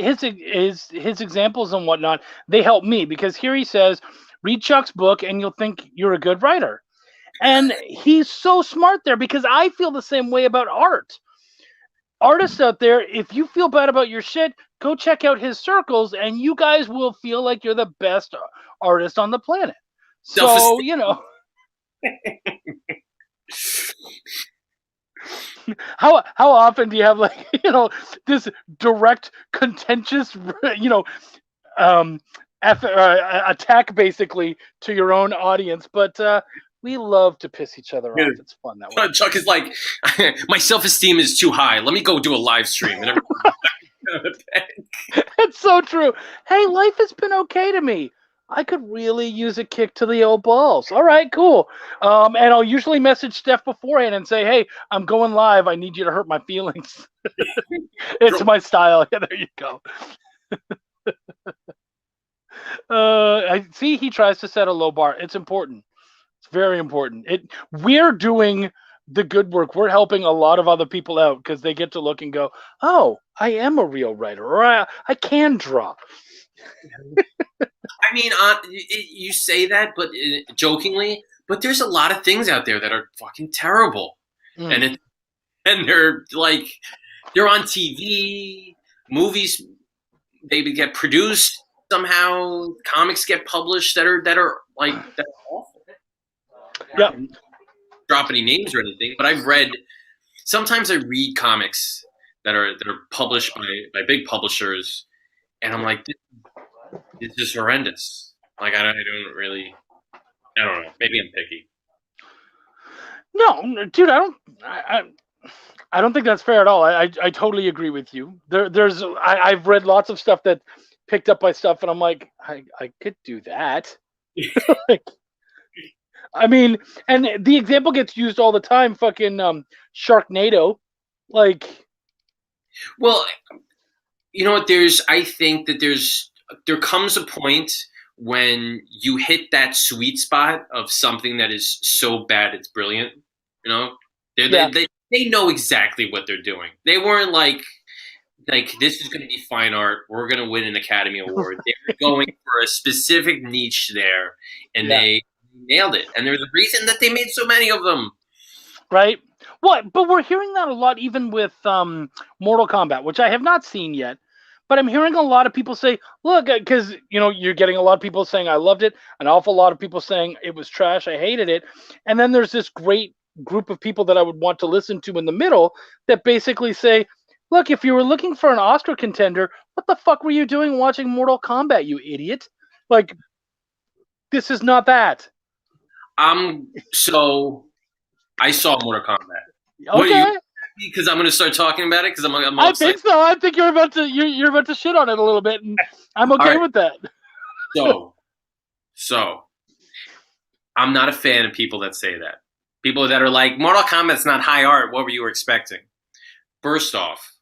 examples and whatnot, they help me, because here he says, read Chuck's book and you'll think you're a good writer. And he's so smart there, because I feel the same way about art. Artists out there, if you feel bad about your shit, go check out his circles and you guys will feel like you're the best artist on the planet. So, How often do you have this direct, contentious, attack basically to your own audience? But we love to piss each other off. It's fun that way. Chuck is like, my self-esteem is too high. Let me go do a live stream. And It's so true. Hey, life has been okay to me. I could really use a kick to the old balls. All right, cool. And I'll usually message Steph beforehand and say, hey, I'm going live. I need you to hurt my feelings. It's my style. Yeah, there you go. I see he tries to set a low bar. It's important. It's very important. We're doing the good work. We're helping a lot of other people out because they get to look and go, oh, I am a real writer, or I can draw. I mean, you say that, but jokingly, But there's a lot of things out there that are fucking terrible, and they're like they're on TV, movies maybe get produced somehow, comics get published that are like that are awful. Yeah. Drop any names or anything, but sometimes I read comics that are published by big publishers, and I'm like, this is horrendous. Like I don't know. Maybe I'm picky. No, dude, I don't think that's fair at all. I totally agree with you. I've read lots of stuff that picked up my stuff, and I'm like, I could do that. Like, I mean, and the example gets used all the time. Fucking Sharknado, like. Well, you know what? I think that there comes a point when you hit that sweet spot of something that is so bad it's brilliant. You know, they know exactly what they're doing. They weren't like this is going to be fine art. We're going to win an Academy Award. They were going for a specific niche there, and they nailed it. And there's a reason that they made so many of them. Right. What? But we're hearing that a lot, even with Mortal Kombat, which I have not seen yet. But I'm hearing a lot of people say, look, because, you know, you're getting a lot of people saying I loved it, an awful lot of people saying it was trash, I hated it. And then there's this great group of people that I would want to listen to in the middle that basically say, look, if you were looking for an Oscar contender, what the fuck were you doing watching Mortal Kombat, you idiot? Like, this is not that. So I saw Mortal Kombat. Okay. Because I'm going to start talking about it because I'm I think so. I think you're about to shit on it a little bit, and I'm okay with that. So I'm not a fan of people that say that. People that are like, Mortal Kombat's not high art. What were you expecting? First off,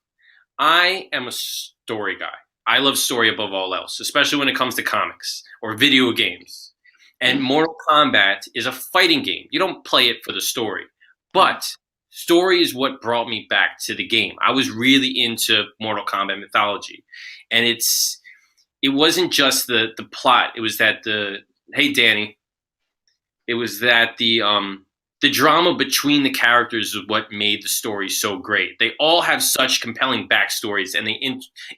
I am a story guy. I love story above all else, especially when it comes to comics or video games. And Mortal Kombat is a fighting game. You don't play it for the story, but story is what brought me back to the game. I was really into Mortal Kombat mythology, and it wasn't just the plot. It was that hey Danny, it was that the drama between the characters is what made the story so great. They all have such compelling backstories, and they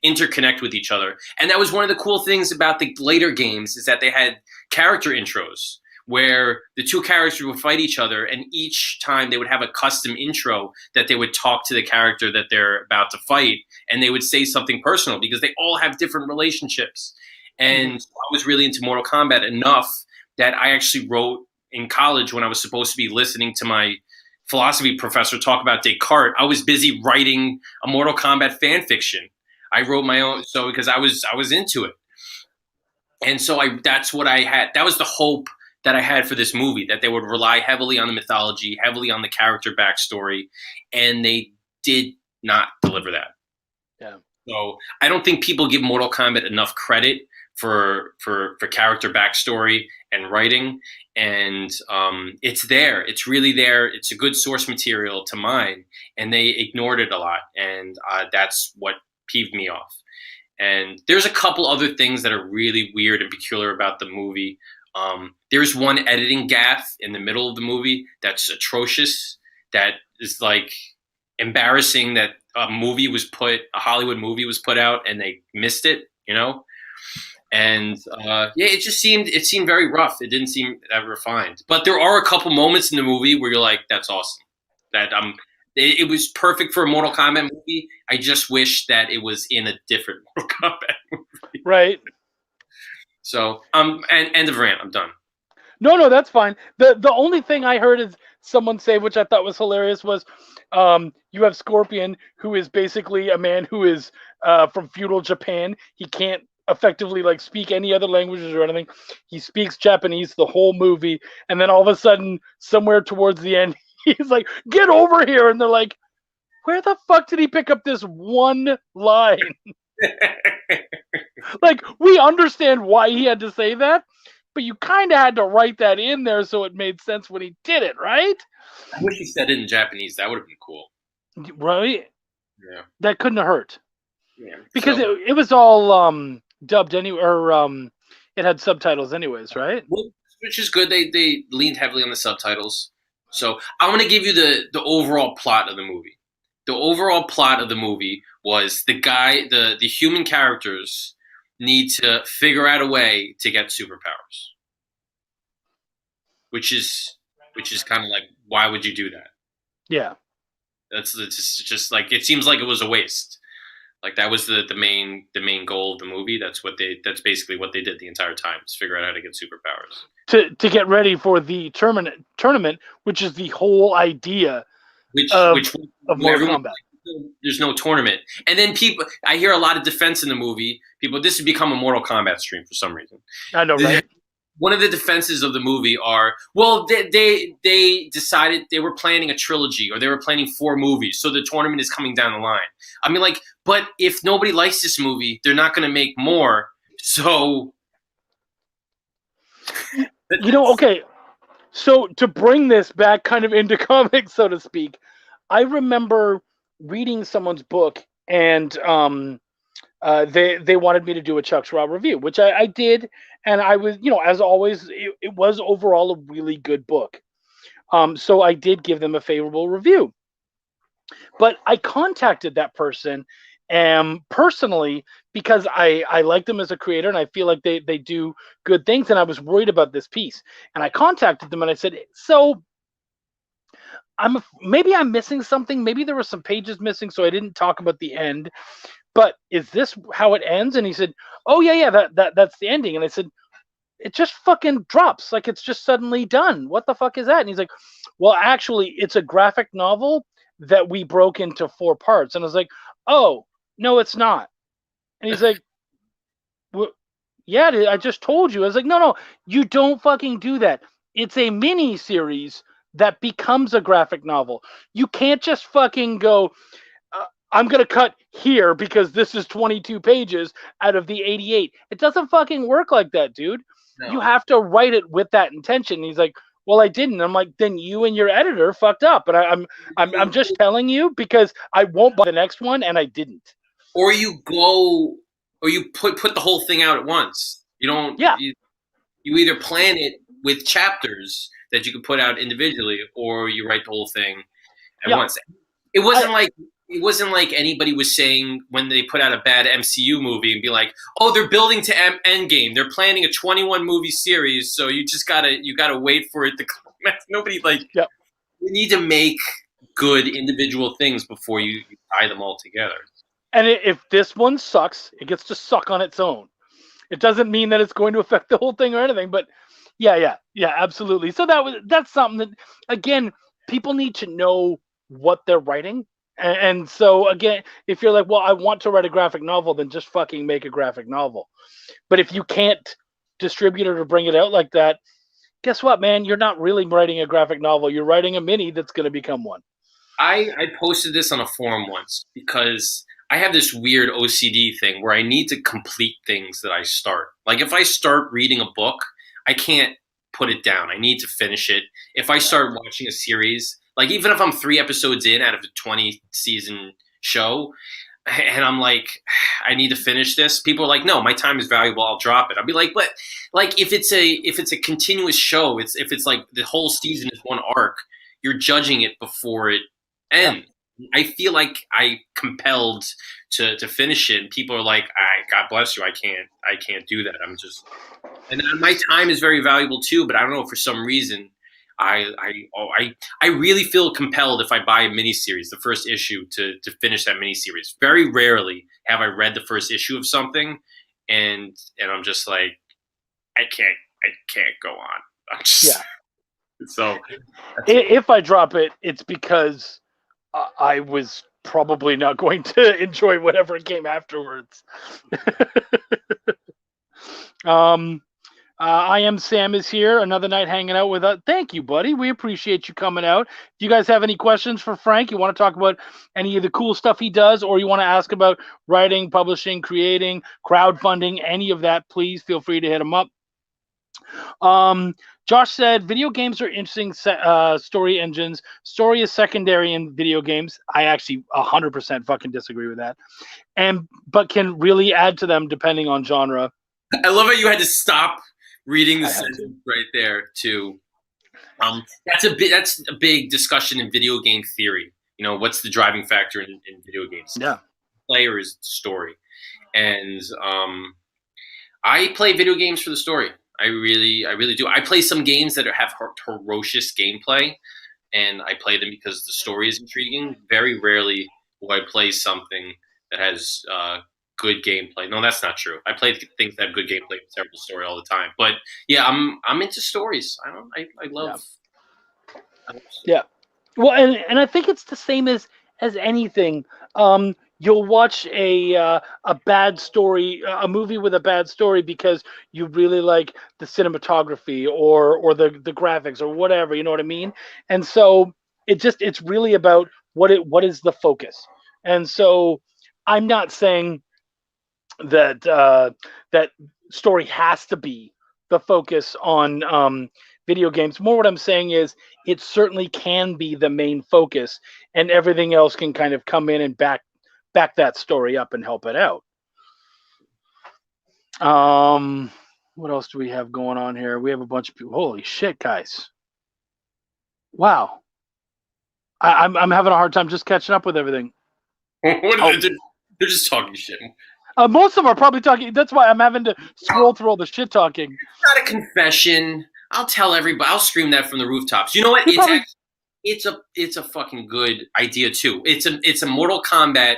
interconnect with each other. And that was one of the cool things about the later games is that they had character intros, where the two characters would fight each other, and each time they would have a custom intro that they would talk to the character that they're about to fight, and they would say something personal because they all have different relationships. And I was really into Mortal Kombat enough that I actually wrote in college when I was supposed to be listening to my philosophy professor talk about Descartes. I was busy writing a Mortal Kombat fan fiction. I wrote my own, because I was into it. And so that's what I had. That was the hope that I had for this movie, that they would rely heavily on the mythology, heavily on the character backstory, and they did not deliver that. Yeah. So I don't think people give Mortal Kombat enough credit for character backstory and writing, and it's there. It's really there. It's a good source material to mine, and they ignored it a lot, and that's what peeved me off. And there's a couple other things that are really weird and peculiar about the movie. There's one editing gaffe in the middle of the movie that's atrocious, that is like embarrassing that a Hollywood movie was put out and they missed it, you know? And it seemed very rough. It didn't seem that refined. But there are a couple moments in the movie where you're like, that's awesome. It was perfect for a Mortal Kombat movie. I just wish that it was in a different Mortal Kombat movie. Right. So, end of rant. I'm done. No, that's fine. The only thing I heard is someone say, which I thought was hilarious, was you have Scorpion, who is basically a man who is from feudal Japan. He can't effectively like speak any other languages or anything. He speaks Japanese the whole movie, and then all of a sudden, somewhere towards the end, he's like, "Get over here!" And they're like, "Where the fuck did he pick up this one line?" Like, we understand why he had to say that, but you kind of had to write that in there so it made sense when he did it, right? I wish he said it in Japanese. That would have been cool. Right? Yeah. That couldn't have hurt. Yeah. Because it was all dubbed anyway, or it had subtitles anyways, right? Well, which is good. They leaned heavily on the subtitles. So I'm going to give you the overall plot of the movie. The overall plot of the movie was the human characters need to figure out a way to get superpowers, which is kind of like, why would you do that? Yeah, it's just like, it seems like it was a waste. Like that was the main goal of the movie. That's basically what they did the entire time, is figure out how to get superpowers. To get ready for the tournament, which is the whole idea Which of Mortal Kombat. There's no tournament. And then I hear a lot of defense in the movie. This has become a Mortal Kombat stream for some reason. I know, right? One of the defenses of the movie are, well, they decided they were planning a trilogy, or they were planning 4 movies, so the tournament is coming down the line. I mean, like, but if nobody likes this movie, they're not going to make more. So, okay. So to bring this back kind of into comics, so to speak, I remember reading someone's book, and they wanted me to do a Chuck's Raw review, which I did, and I was, as always, it was overall a really good book. So I did give them a favorable review. But I contacted that person personally, because I like them as a creator, and I feel like they do good things, and I was worried about this piece. And I contacted them and I said, so maybe I'm missing something. Maybe there were some pages missing, so I didn't talk about the end. But is this how it ends? And he said, oh, yeah, that's the ending. And I said, it just fucking drops. Like, it's just suddenly done. What the fuck is that? And he's like, well, actually, it's a graphic novel that we broke into 4 parts. And I was like, oh, no, it's not. And he's like, well, yeah, I just told you. I was like, no, you don't fucking do that. It's a mini series that becomes a graphic novel. You can't just fucking go, I'm going to cut here because this is 22 pages out of the 88. It doesn't fucking work like that, dude. No. You have to write it with that intention. And he's like, well, I didn't. I'm like, then you and your editor fucked up. And I'm just telling you because I won't buy the next one, and I didn't. Or you put the whole thing out at once. You don't. Yeah. You either plan it with chapters that you can put out individually, or you write the whole thing at once. It wasn't like anybody was saying when they put out a bad MCU movie and be like, oh, they're building to Endgame. They're planning a 21 movie series, so you gotta wait for it to come. Nobody you need to make good individual things before you tie them all together. And if this one sucks, it gets to suck on its own. It doesn't mean that it's going to affect the whole thing or anything, but yeah, absolutely. So that's something that, again, people need to know what they're writing. And so, again, if you're like, well, I want to write a graphic novel, then just fucking make a graphic novel. But if you can't distribute it or bring it out like that, guess what, man? You're not really writing a graphic novel. You're writing a mini that's going to become one. I posted this on a forum once because I have this weird OCD thing where I need to complete things that I start. Like if I start reading a book, I can't put it down. I need to finish it. If I start watching a series, like even if I'm 3 episodes in out of a 20 season show and I'm like, I need to finish this, people are like, no, my time is valuable, I'll drop it. I'll be like, but like if it's a continuous show, if it's like the whole season is one arc, you're judging it before it ends. I feel like I compelled to finish it, and people are like, God bless you, I can't do that. And my time is very valuable too, but I don't know, for some reason I really feel compelled if I buy a miniseries, the first issue, to finish that miniseries. Very rarely have I read the first issue of something and I'm just like, I can't go on. So if I drop it, it's because I was probably not going to enjoy whatever came afterwards. I am Sam is here. Another night hanging out with us. Thank you, buddy. We appreciate you coming out. Do you guys have any questions for Frank? You want to talk about any of the cool stuff he does, or you want to ask about writing, publishing, creating, crowdfunding, any of that, please feel free to hit him up. Josh said, video games are interesting story engines. Story is secondary in video games. I actually 100% fucking disagree with that. But can really add to them depending on genre. I love how you had to stop reading the sentence right there too. That's a big discussion in video game theory. You know, what's the driving factor in video games? Yeah. Player is story. And I play video games for the story. I really do. I play some games that have ferocious gameplay, and I play them because the story is intriguing. Very rarely will I play something that has good gameplay. No, that's not true. I play things that have good gameplay and terrible story all the time. But yeah, I'm into stories. I love. Yeah. Well, and I think it's the same as anything. You'll watch a bad story, a movie with a bad story, because you really like the cinematography or the graphics or whatever. You know what I mean? And so it's really about what is the focus. And so I'm not saying that that story has to be the focus on video games. More what I'm saying is it certainly can be the main focus, and everything else can kind of come in and back that story up and help it out. What else do we have going on here? We have a bunch of people. Holy shit, guys. Wow. I'm having a hard time just catching up with everything. They're just talking shit. Most of them are probably talking. That's why I'm having to scroll through all the shit talking. It's not a confession. I'll tell everybody. I'll scream that from the rooftops. You know what? It's a fucking good idea too. It's a Mortal Kombat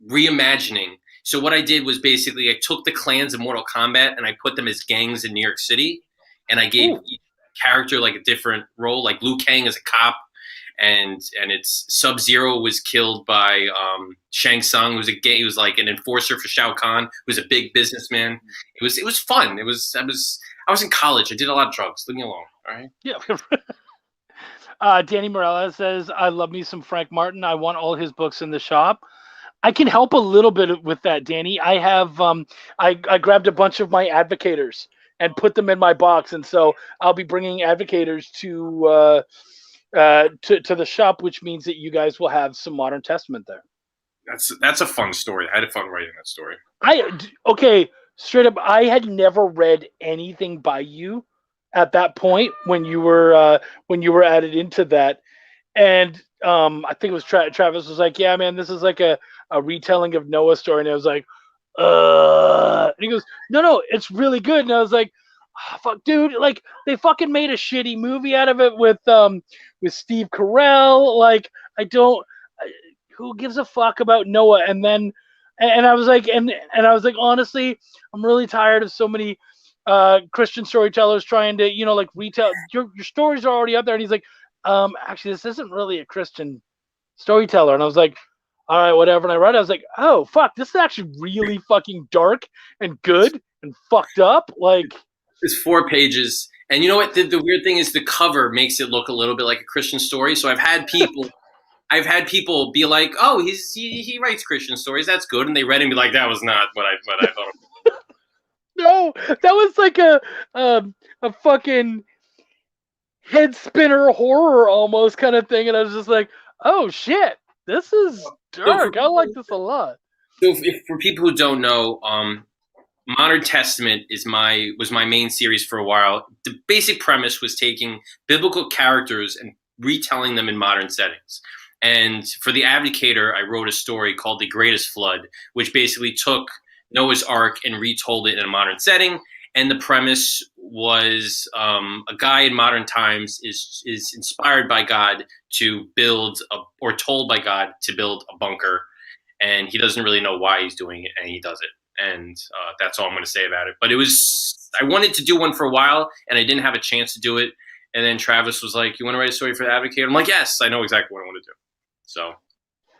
reimagining. So what I did was basically I took the clans of Mortal Kombat and I put them as gangs in New York City, and I gave each character like a different role. Like Liu Kang as a cop, and it's Sub-Zero was killed by Shang Tsung, who was he was like an enforcer for Shao Kahn, who was a big businessman. It was fun. I was in college. I did a lot of drugs. Leave me alone. All right. Yeah. Danny Morella says, I love me some Frank Martin. I want all his books in the shop. I can help a little bit with that, Danny. I have I grabbed a bunch of my Advocators and put them in my box, and so I'll be bringing Advocators to the shop, which means that you guys will have some Modern Testament there. That's a fun story. I had fun writing that story. Straight up, I had never read anything by you at that point when you were added into that, and I think it was Travis was like, "Yeah, man, this is like a retelling of Noah's story," and I was like, and he goes, "No, it's really good," and I was like, oh, "Fuck, dude! Like they fucking made a shitty movie out of it with Steve Carell. Like who gives a fuck about Noah?" And I was like, and I was like, honestly, I'm really tired of so many Christian storytellers trying to, like retell your stories are already up there. And he's like, actually, this isn't really a Christian storyteller. And I was like, all right, whatever. And I read it, I was like, oh fuck, this is actually really fucking dark and good and fucked up. Like it's 4 pages. And you know what? The weird thing is the cover makes it look a little bit like a Christian story. So I've had people be like, "Oh, he writes Christian stories. That's good." And they read it and be like, "That was not what I thought." No, that was like a fucking head spinner horror almost kind of thing. And I was just like, "Oh shit, this is dark. I like this a lot." So, for people who don't know, Modern Testament was my main series for a while. The basic premise was taking biblical characters and retelling them in modern settings. And for The Advocator, I wrote a story called The Greatest Flood, which basically took Noah's Ark and retold it in a modern setting. And the premise was a guy in modern times is inspired by God to build or told by God to build a bunker. And he doesn't really know why he's doing it, and he does it. And that's all I'm going to say about it. But I wanted to do one for a while, and I didn't have a chance to do it. And then Travis was like, "You want to write a story for The Advocator?" I'm like, "Yes, I know exactly what I want to do." So,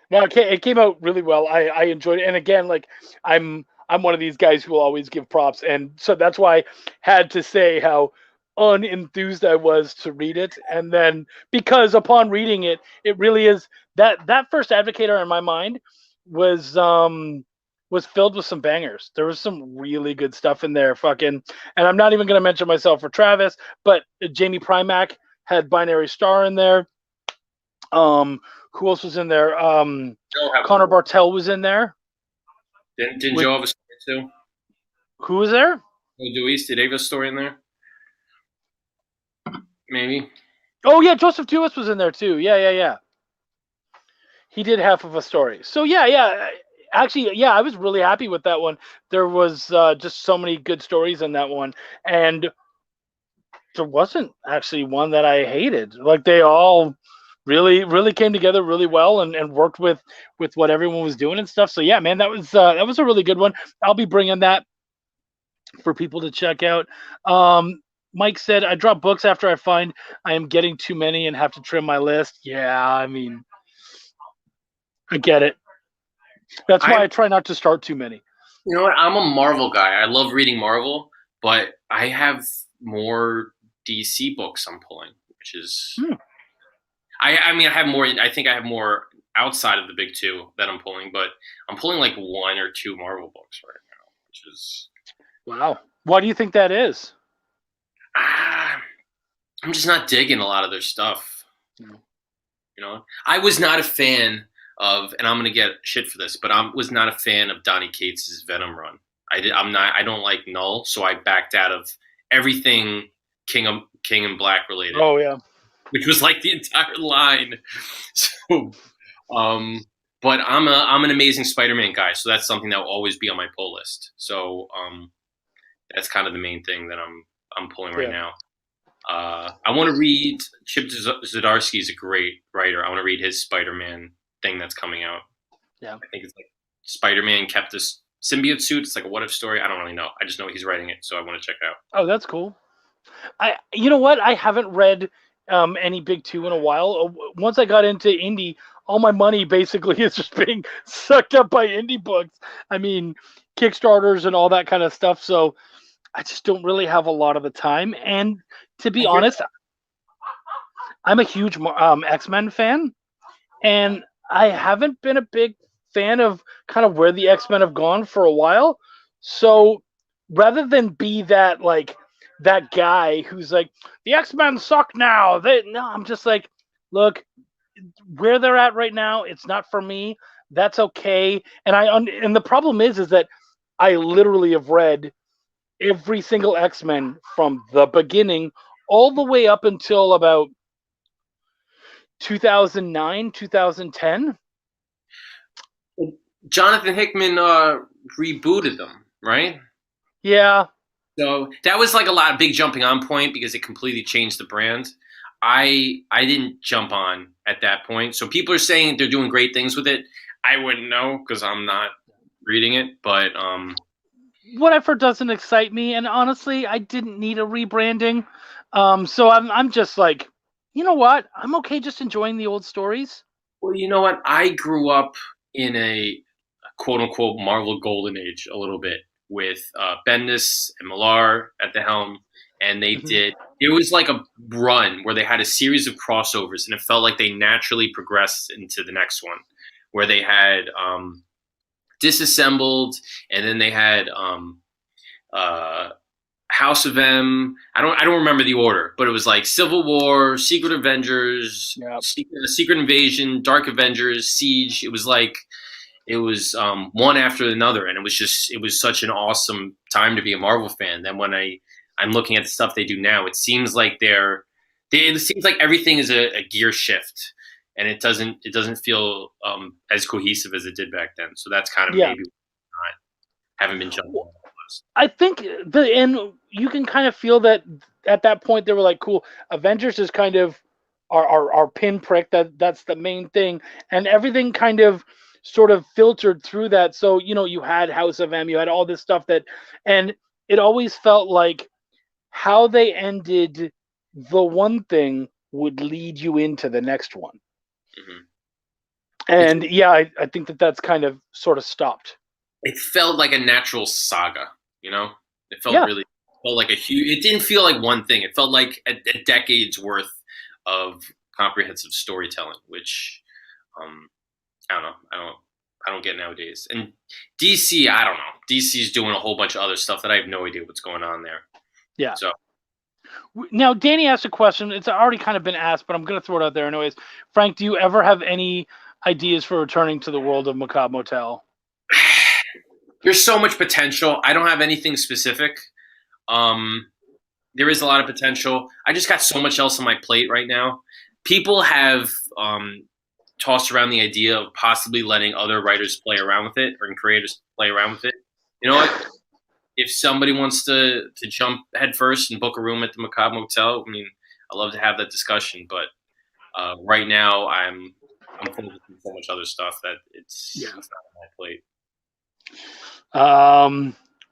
no, it came out really well. I enjoyed it, and again, like I'm one of these guys who will always give props, and so that's why I had to say how unenthused I was to read it, and then because upon reading it, it really is that first Advocator in my mind was filled with some bangers. There was some really good stuff in there, and I'm not even going to mention myself for Travis, but Jamie Primack had Binary Star in there. Who else was in there? Connor Bartel was in there. Didn't Joe have a story too? Who was there? Luis, did he have a story in there? maybe. Oh yeah, Joseph Tuis was in there too. Yeah. He did half of a story. So yeah. Actually, yeah, I was really happy with that one. There was just so many good stories in that one, and there wasn't actually one that I hated. Like they all really came together really well and worked with what everyone was doing and stuff. So yeah, man, that was a really good one. I'll be bringing that for people to check out. Mike said, I drop books after I find I am getting too many and have to trim my list. Yeah, I mean, I get it. That's why I try not to start too many. You know what? I'm a Marvel guy. I love reading Marvel, but I have more DC books I'm pulling, which is I mean I have more. I think I have more outside of the big two that I'm pulling, but I'm pulling like 1 or 2 Marvel books right now, which is wow. Why do you think that is? I'm just not digging a lot of their stuff. You know, I was not a fan of, and I'm gonna get shit for this, but I was not a fan of Donny Cates' Venom run. I don't like Null, so I backed out of everything King and Black related. Oh yeah, which was like the entire line. So, but I'm an Amazing Spider-Man guy, so that's something that will always be on my pull list. So that's kind of the main thing that I'm pulling right now. I want to read Chip Zdarsky is a great writer. I want to read his Spider-Man thing that's coming out. Yeah, I think it's like Spider-Man kept this symbiote suit. It's like a what-if story. I don't really know. I just know he's writing it, so I want to check it out. Oh, that's cool. You know what? I haven't read any big two in a while. Once I got into indie, all my money basically is just being sucked up by indie books. I mean, Kickstarters and all that kind of stuff. So I just don't really have a lot of the time. And to be honest, I'm a huge X-Men fan, and I haven't been a big fan of kind of where the X-Men have gone for a while. So rather than be that guy who's like, the X-Men suck now. I'm just like, look, where they're at right now, it's not for me. That's okay. And the problem is that I literally have read every single X-Men from the beginning all the way up until about 2009, 2010. Jonathan Hickman rebooted them, right? Yeah. So that was like a big jumping on point because it completely changed the brand. I didn't jump on at that point. So people are saying they're doing great things with it. I wouldn't know because I'm not reading it, but whatever doesn't excite me, and honestly, I didn't need a rebranding. So I'm just like, you know what? I'm okay just enjoying the old stories. Well, you know what? I grew up in a quote unquote Marvel golden age a little bit with Bendis and Millar at the helm, and they it was like a run where they had a series of crossovers, and it felt like they naturally progressed into the next one, where they had Disassembled, and then they had House of M. I don't remember the order, but it was like Civil War, Secret Avengers, Secret Invasion, Dark Avengers, Siege. It was like one after another, and it was such an awesome time to be a Marvel fan. Then when I'm looking at the stuff they do now, it seems like it seems like everything is a gear shift, and it doesn't feel as cohesive as it did back then. So that's kind of maybe I haven't been jumping on. I think and you can kind of feel that at that point they were like, cool, Avengers is kind of our pinprick, that's the main thing, and everything kind of sort of filtered through that. So, you had House of M, you had all this stuff and it always felt like how they ended the one thing would lead you into the next one. Mm-hmm. And yeah, I think that's kind of sort of stopped. It felt like a natural saga, It felt like a huge. It didn't feel like one thing. It felt like a decade's worth of comprehensive storytelling, which I don't know. I don't get nowadays. And DC, I don't know. DC's doing a whole bunch of other stuff that I have no idea what's going on there. Yeah. So now Danny asked a question. It's already kind of been asked, but I'm going to throw it out there anyways. Frank, do you ever have any ideas for returning to the world of Macabre Motel? There's so much potential. I don't have anything specific. there is a lot of potential. I just got so much else on my plate right now. People have tossed around the idea of possibly letting other writers play around with it, or creators play around with it. You know what? If somebody wants to jump headfirst and book a room at the Macabre Motel, I mean, I'd love to have that discussion. But right now, I'm focused on so much other stuff that it's not on my plate.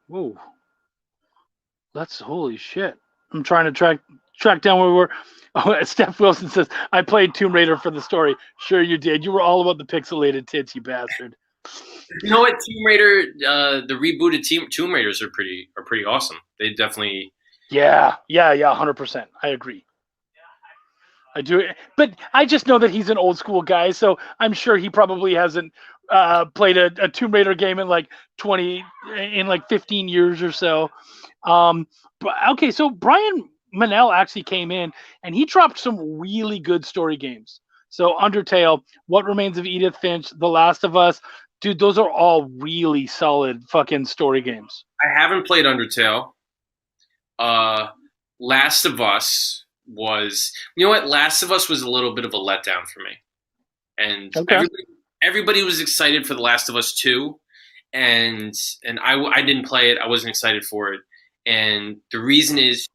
Whoa. That's holy shit. I'm trying to track down where we were. Oh, Steph Wilson says, I played Tomb Raider for the story. Sure you did. You were all about the pixelated tits, you bastard. You know what? Tomb Raider, the rebooted Tomb Raiders are pretty awesome. They definitely. Yeah, 100%. I agree. I do. But I just know that he's an old school guy, so I'm sure he probably hasn't played a Tomb Raider game in like 15 years or so. But okay, so Brian Manel actually came in and he dropped some really good story games. So Undertale, What Remains of Edith Finch, The Last of Us, dude, those are all really solid fucking story games. I haven't played Undertale. Last of Us was, you know what? Last of Us was a little bit of a letdown for me. And everybody was excited for The Last of Us 2. And I didn't play it. I wasn't excited for it. And the reason is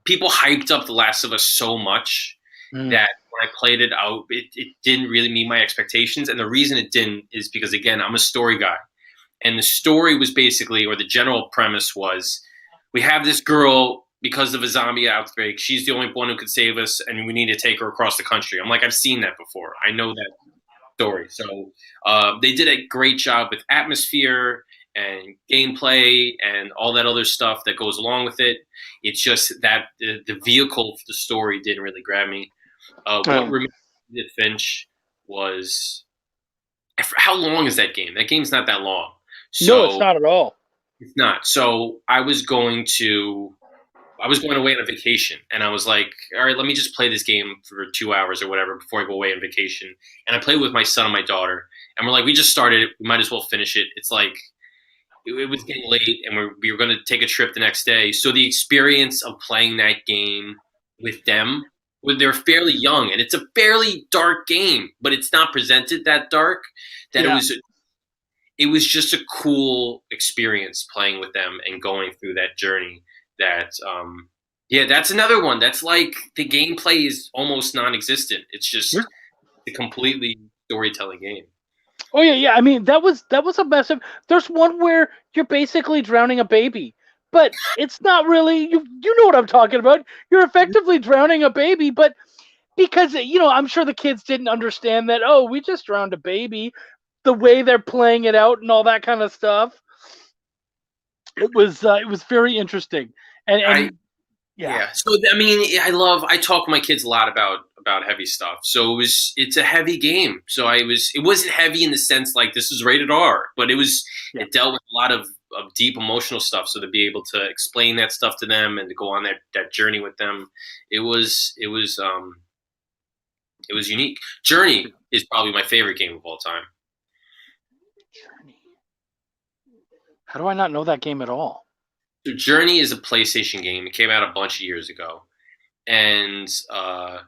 people hyped up The Last of Us so much that when I played it out, it didn't really meet my expectations. And the reason it didn't is because, again, I'm a story guy. And the story was basically, or the general premise was, we have this girl, because of a zombie outbreak, she's the only one who could save us, and we need to take her across the country. I'm like, I've seen that before. I know that story. So they did a great job with atmosphere and gameplay and all that other stuff that goes along with it. It's just that the vehicle for the story didn't really grab me. What Remains of Edith Finch was... How long is that game? That game's not that long. No, it's not at all. It's not. So I was going away on a vacation, and I was like, all right, let me just play this game for 2 hours or whatever before I go away on vacation. And I played with my son and my daughter, and we're like, we just started it. We might as well finish it. It's like, it was getting late, and we were going to take a trip the next day. So the experience of playing that game with them, when they're fairly young, and it's a fairly dark game, but it's not presented that dark, that it was just a cool experience playing with them and going through that journey. That that's another one that's like the gameplay is almost non-existent. It's just a completely storytelling game. Oh yeah. I mean, that was a massive. There's one where you're basically drowning a baby, but it's not really. You know what I'm talking about. You're effectively drowning a baby, but because I'm sure the kids didn't understand that. Oh, we just drowned a baby. The way they're playing it out and all that kind of stuff. It was very interesting. And So I mean, I talk to my kids a lot about heavy stuff. So it's a heavy game. So it wasn't heavy in the sense like this is rated R, but it dealt with a lot of deep emotional stuff. So to be able to explain that stuff to them and to go on that journey with them, it was unique. Journey is probably my favorite game of all time. Journey. How do I not know that game at all? So Journey is a PlayStation game. It came out a bunch of years ago. And I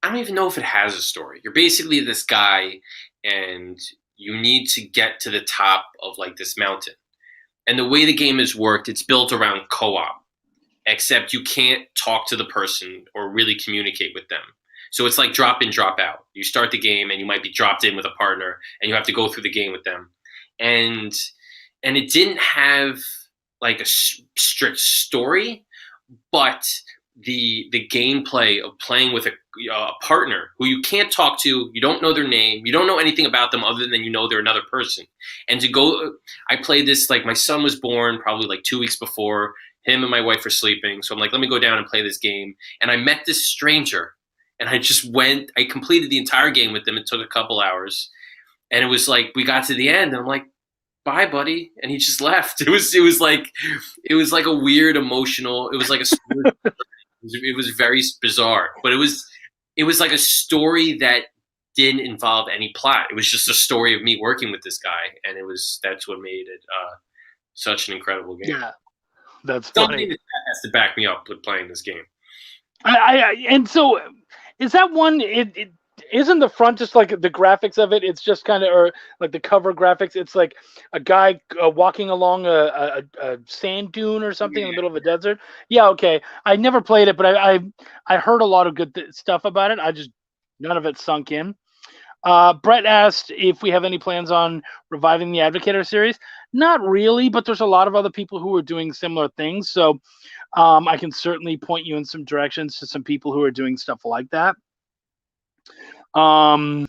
don't even know if it has a story. You're basically this guy, and you need to get to the top of like this mountain. And the way the game is worked, it's built around co-op, except you can't talk to the person or really communicate with them. So it's like drop in, drop out. You start the game, and you might be dropped in with a partner, and you have to go through the game with them. And it didn't have like a strict story, but the gameplay of playing with a partner who you can't talk to, you don't know their name, you don't know anything about them other than they're another person. And I played this, like my son was born probably like 2 weeks before, him and my wife were sleeping. So I'm like, let me go down and play this game. And I met this stranger, and I completed the entire game with them. It took a couple hours. And it was like, we got to the end, and I'm like, bye, buddy. And he just left. It was like a weird emotional, it was like it was very bizarre, but it was like a story that didn't involve any plot. It was just a story of me working with this guy. And that's what made it such an incredible game. Yeah. That's Something funny. that has to back me up with playing this game. And so is that one? It isn't the front just like the graphics of it. It's just kind of or like the cover graphics. It's like a guy walking along a sand dune or something in the middle of a desert. Yeah, okay. I never played it, but I heard a lot of good stuff about it. I just none of it sunk in. Brett asked if we have any plans on reviving the Advocator series. Not really, but there's a lot of other people who are doing similar things. So I can certainly point you in some directions to some people who are doing stuff like that. What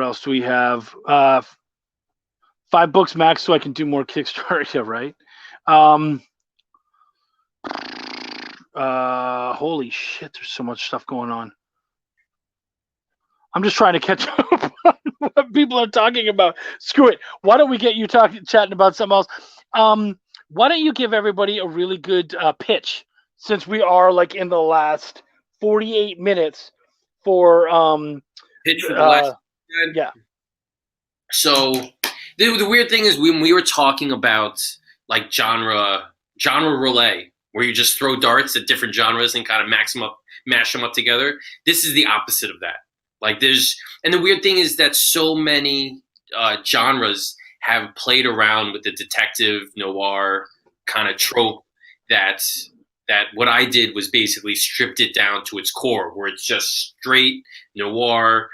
else do we have? 5 books max, so I can do more Kickstarter. Yeah, right. Holy shit! There's so much stuff going on. I'm just trying to catch up on what people are talking about. Screw it. Why don't we get you chatting about something else? Why don't you give everybody a really good pitch, since we are like in the last 48 minutes for Pitch for the last. Yeah. So the weird thing is when we were talking about like genre roulette, where you just throw darts at different genres and kind of mash them up together. This is the opposite of that. Like and the weird thing is that so many genres have played around with the detective noir kind of trope that what I did was basically stripped it down to its core, where it's just straight noir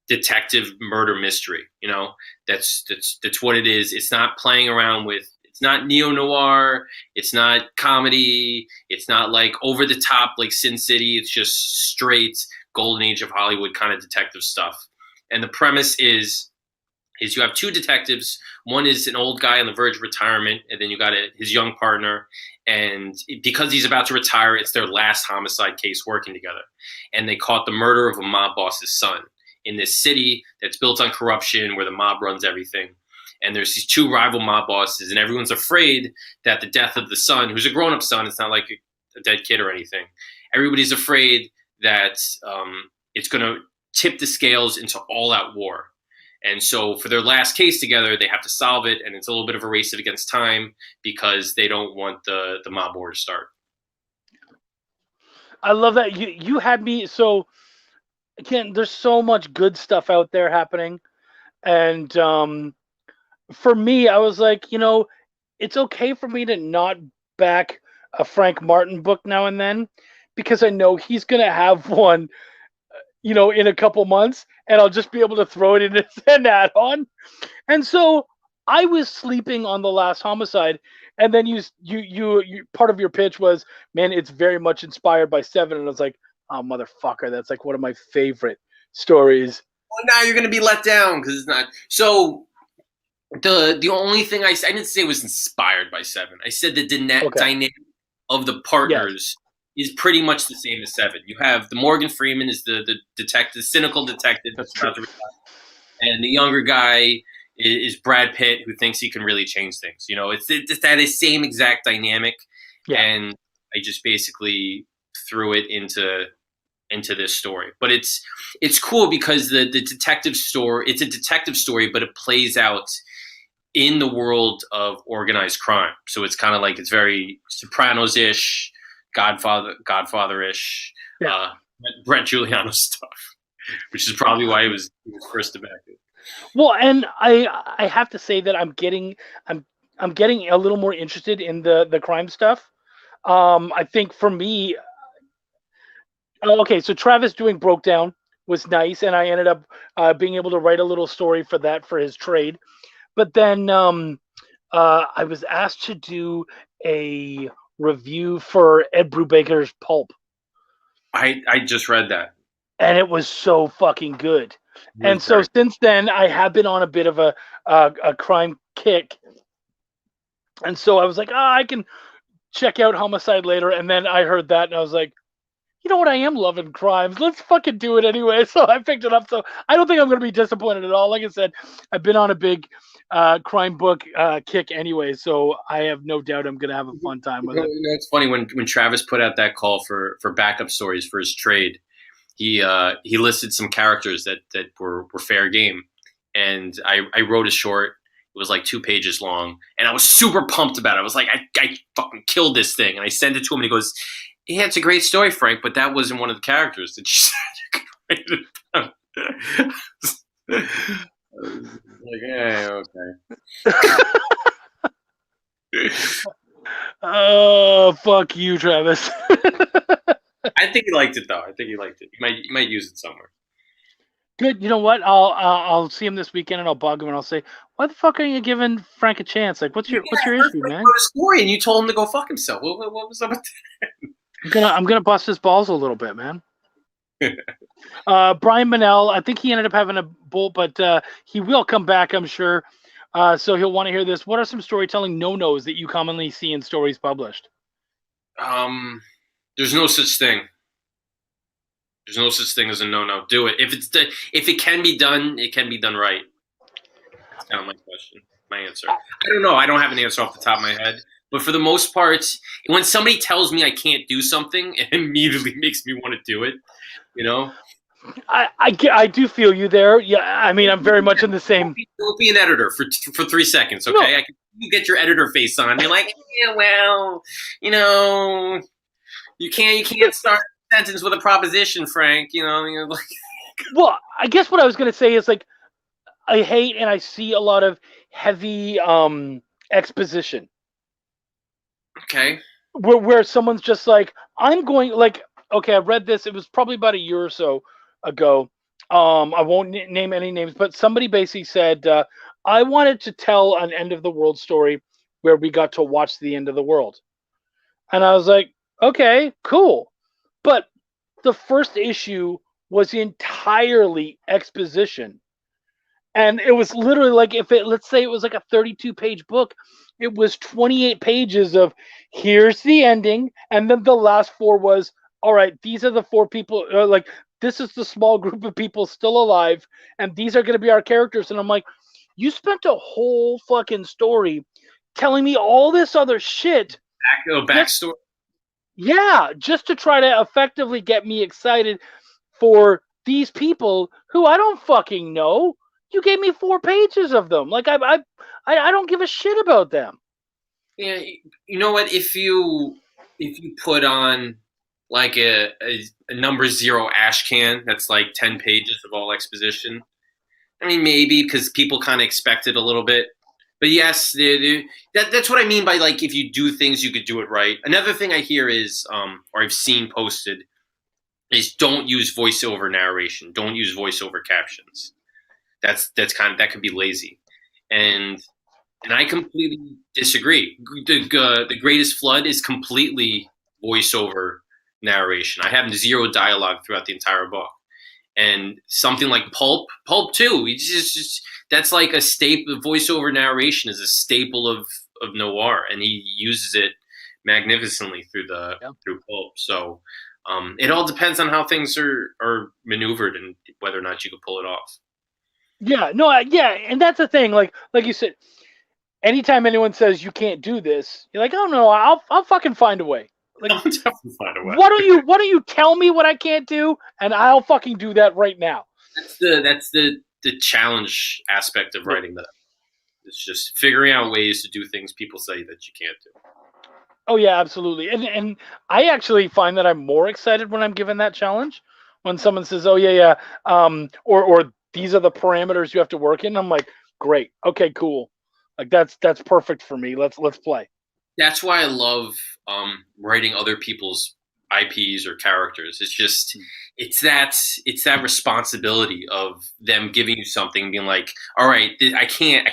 detective murder mystery. That's what it is. It's not playing around with. It's not neo-noir. It's not comedy. It's not like over the top like Sin City. It's just straight golden age of Hollywood kind of detective stuff. And the premise is you have 2 detectives. One is an old guy on the verge of retirement, and then you got his young partner. And because he's about to retire, it's their last homicide case working together. And they caught the murder of a mob boss's son in this city that's built on corruption, where the mob runs everything. And there's these 2 rival mob bosses, and everyone's afraid that the death of the son, who's a grown-up son, it's not like a dead kid or anything. Everybody's afraid that it's going to tip the scales into all-out war. And so for their last case together, they have to solve it, and it's a little bit of a race against time because they don't want the mob war to start. I love that. You had me, so again, there's so much good stuff out there happening. And for me, I was like, it's okay for me to not back a Frank Martin book now and then, because I know he's going to have one, in a couple months, and I'll just be able to throw it in as an add-on. And so I was sleeping on The Last Homicide, and then you part of your pitch was, man, it's very much inspired by Seven, and I was like, oh, motherfucker, that's like one of my favorite stories. Well, now you're going to be let down because it's not. So the only thing I didn't say it was inspired by Seven. I said the dynamic of the partners is pretty much the same as Seven. You have the Morgan Freeman is the detective, cynical detective that's about to retire, and the younger guy is Brad Pitt, who thinks he can really change things. It's that same exact dynamic, and I just basically threw it into this story. But it's cool because the detective story, it's a detective story, but it plays out in the world of organized crime. So it's kind of like, it's very Sopranos-ish, Godfather-ish, Brett Giuliano stuff, which is probably why he was first to back it. Well, and I have to say that I'm getting a little more interested in the crime stuff. I think for me, okay, so Travis doing Broke Down was nice, and I ended up being able to write a little story for that for his trade. But then I was asked to do a review for Ed Brubaker's Pulp. I just read that, and it was so fucking good. And so since then, I have been on a bit of a crime kick, and so I was like, I can check out Homicide later. And then I heard that, and I was like, you know what? I am loving crimes. Let's fucking do it anyway. So I picked it up. So I don't think I'm going to be disappointed at all. Like I said, I've been on a big crime book kick anyway, so I have no doubt I'm going to have a fun time with it. It's funny when Travis put out that call for backup stories for his trade. He listed some characters that were fair game, and I wrote a short. It was like 2 pages long, and I was super pumped about it. I was like, I fucking killed this thing, and I sent it to him, and he goes, "Yeah, it's a great story, Frank, but that wasn't one of the characters that you said you could write it down." Like, yeah, okay. Oh, fuck you, Travis. I think he liked it though. I think he liked it. He might use it somewhere. Good. You know what? I'll see him this weekend and I'll bug him and I'll say, "Why the fuck are you giving Frank a chance? Like, what's your issue, man?" Wrote a story and you told him to go fuck himself. What was up with that? I'm gonna bust his balls a little bit, man. Brian Manel, I think he ended up having a bolt, but he will come back, I'm sure. So he'll want to hear this. What are some storytelling no-nos that you commonly see in stories published? There's no such thing. There's no such thing as a no-no. Do it. If it can be done, it can be done right. That's kind of my question, my answer. I don't know. I don't have an answer off the top of my head. But for the most part, when somebody tells me I can't do something, it immediately makes me want to do it. You know? I do feel you there. Yeah, I mean, I'm very much in the same. Don't be an editor for 3 seconds, okay? No. You get your editor face on. You're like, yeah, well, you know, you can't start a sentence with a proposition, Frank. You know, you're like. Well, I guess what I was going to say is like, I hate and I see a lot of heavy exposition. Okay. Where someone's just like, I'm going, like, okay, I read this. It was probably about a year or so ago. I won't name any names, but somebody basically said, I wanted to tell an end of the world story where we got to watch the end of the world. And I was like, okay, cool. But the first issue was entirely exposition. And it was literally like, let's say it was like a 32-page book, it was 28 pages of here's the ending. And then the last 4 was, all right, these are the 4 people, like, this is the small group of people still alive, and these are going to be our characters. And I'm like, you spent a whole fucking story telling me all this other shit. Backstory? Yeah, just to try to effectively get me excited for these people who I don't fucking know. You gave me 4 pages of them. Like, I don't give a shit about them. Yeah, you know what? If you put on like a number 0 ash can that's like 10 pages of all exposition, I mean, maybe because people kind of expect it a little bit. But yes, that's what I mean by, like, if you do things, you could do it right. Another thing I hear is, or I've seen posted, is don't use voiceover narration. Don't use voiceover captions. That could be lazy. And I completely disagree. The Greatest Flood is completely voiceover narration. I have 0 dialogue throughout the entire book. And something like Pulp too. That's like a staple. Voiceover narration is a staple of noir, and he uses it magnificently through Pulp. So it all depends on how things are maneuvered and whether or not you can pull it off. Yeah, no, and that's the thing. Like you said, anytime anyone says you can't do this, you're like, oh no, I'll fucking find a way. Like, I'll definitely find a way. Why don't you tell me what I can't do, and I'll fucking do that right now. That's the challenge aspect of writing that. It's just figuring out ways to do things people say that you can't do. Oh yeah, absolutely. And I actually find that I'm more excited when I'm given that challenge. When someone says, "Oh yeah, or these are the parameters you have to work in," I'm like, "Great, okay, cool. Like that's perfect for me. Let's play." That's why I love writing other people's IPs or characters. It's that responsibility of them giving you something and being like, all right, I can't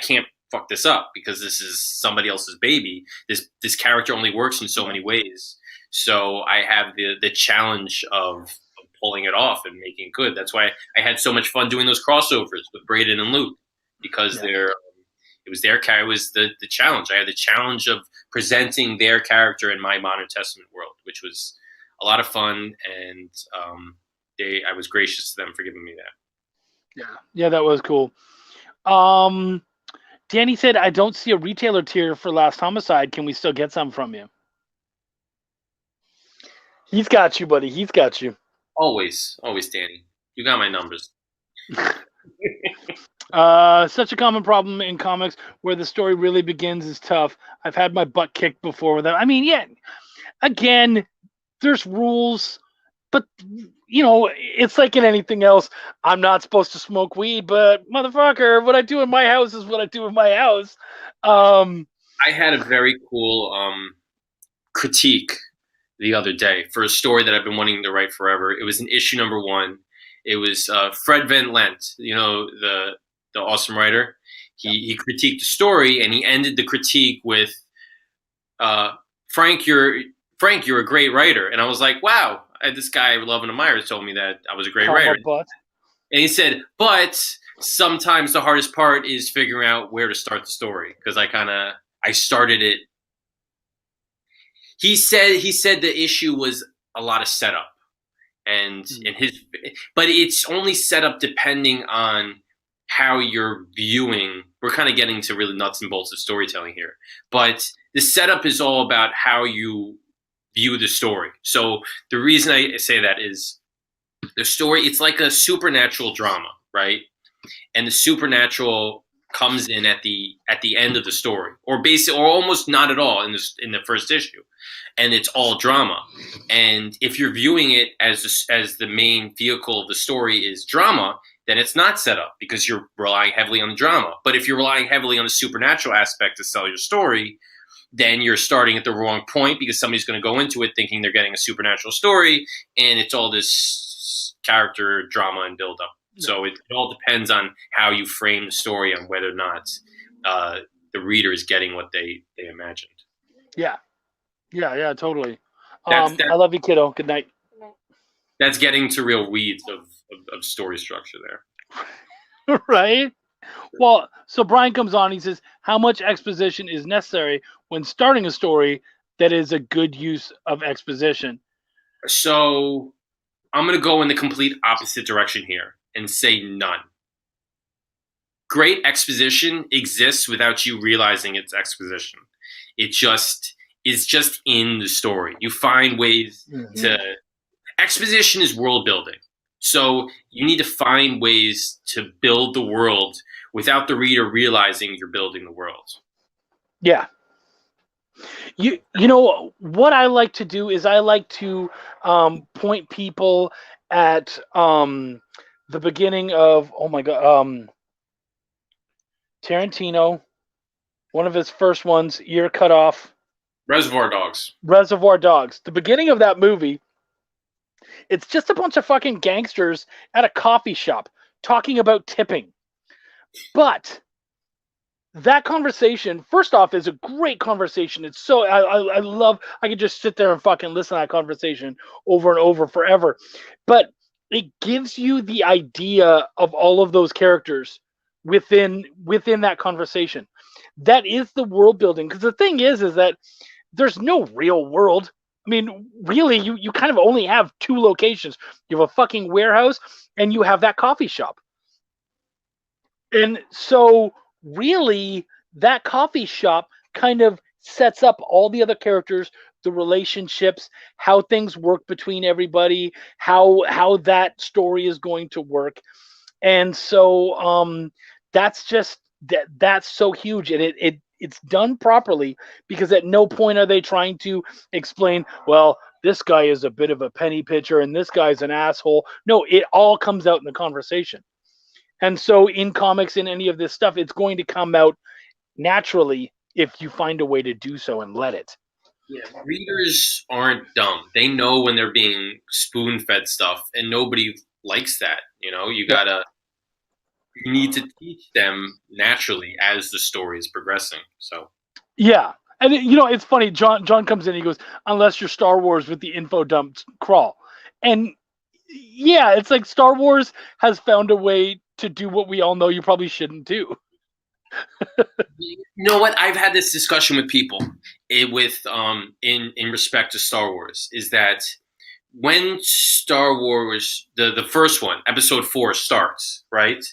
fuck this up because this is somebody else's baby. This character only works in so many ways. So I have the challenge of pulling it off and making it good. That's why I had so much fun doing those crossovers with Braden and Luke, because it was their character. It was the challenge. I had the challenge of presenting their character in my Modern Testament world, which was a lot of fun, and I was gracious to them for giving me that. Yeah, that was cool. Danny said, "I don't see a retailer tier for Last Homicide. Can we still get some from you?" He's got you, buddy. He's got you. Always, Danny. You got my numbers. Such a common problem in comics where the story really begins is tough. I've had my butt kicked before with that. I mean, yeah, again, there's rules, but it's like in anything else. I'm not supposed to smoke weed, but motherfucker, what I do in my house is what I do in my house. I had a very cool critique the other day for a story that I've been wanting to write forever. It was in issue number 1. It was Fred Van Lent, the awesome writer. He critiqued the story, and he ended the critique with, Frank, you're a great writer. And I was like, wow, this guy Love and Admire told me that I was a great writer. And he said, but sometimes the hardest part is figuring out where to start the story, because I started it. He said the issue was a lot of setup, but it's only set up depending on how you're viewing. We're kind of getting to really nuts and bolts of storytelling here, but the setup is all about how you view the story. So the reason I say that is the story, it's like a supernatural drama, right? And the supernatural comes in at the end of the story, or almost not at all in the first issue, and it's all drama. And if you're viewing it as the main vehicle of the story is drama, then it's not set up because you're relying heavily on the drama. But if you're relying heavily on the supernatural aspect to sell your story, then you're starting at the wrong point, because somebody's going to go into it thinking they're getting a supernatural story, and it's all this character drama and build up. So it all depends on how you frame the story, on whether or not the reader is getting what they imagined. Yeah, totally. I love you, kiddo. Good night. That's getting to real weeds of story structure there. Right? Well, so Brian comes on. He says, how much exposition is necessary when starting a story that is a good use of exposition? So I'm going to go in the complete opposite direction here and say none. Great exposition exists without you realizing it's exposition. It just is just in the story. You find ways to... Exposition is world building. So you need to find ways to build the world without the reader realizing you're building the world. Yeah. You know what I like to do is I like to point people at the beginning of Tarantino, one of his first ones, ear cut off. Reservoir Dogs. The beginning of that movie, it's just a bunch of fucking gangsters at a coffee shop talking about tipping. But that conversation, first off, is a great conversation. It's so I love. I could just sit there and fucking listen to that conversation over and over forever. But it gives you the idea of all of those characters within that conversation. That is the world building. Because the thing is that there's no real world. I mean, really, you kind of only have two locations. You have a fucking warehouse and you have that coffee shop. And so really, that coffee shop kind of sets up all the other characters, the relationships, how things work between everybody, how that story is going to work. And so that's just that's so huge, and it's done properly, because at no point are they trying to explain, well, this guy is a bit of a penny pitcher and this guy's an asshole. No, it all comes out in the conversation. And so in comics, in any of this stuff, it's going to come out naturally if you find a way to do so and let it. Yeah, readers aren't dumb. They know when they're being spoon-fed stuff, and nobody likes that. You need to teach them naturally as the story is progressing. So yeah. And it's funny, John comes in, he goes, unless you're Star Wars with the info dump crawl. And yeah, it's like Star Wars has found a way to do what we all know you probably shouldn't do. You know what? I've had this discussion with people in respect to Star Wars, is that when Star Wars, the first one, episode 4 starts, right?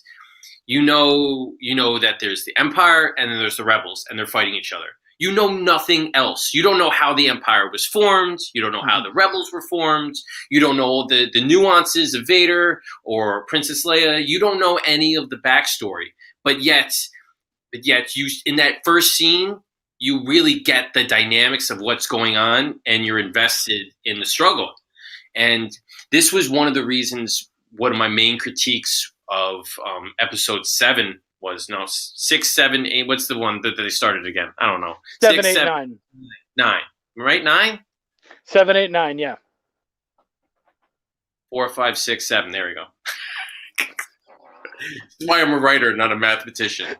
You know that there's the Empire and then there's the Rebels, and they're fighting each other. You know nothing else. You don't know how the Empire was formed. You don't know how the Rebels were formed. You don't know the nuances of Vader or Princess Leia. You don't know any of the backstory. But yet you, in that first scene, you really get the dynamics of what's going on, and you're invested in the struggle. And this was one of the reasons, one of my main critiques of episode 7 was 6, 7, 8. What's the one that they started again? I don't know. 7, 6, 8, 7, 9. 9. Right? 9? 7, 8, 9. Yeah. 4, 5, 6, 7. There we go. That's why I'm a writer, not a mathematician.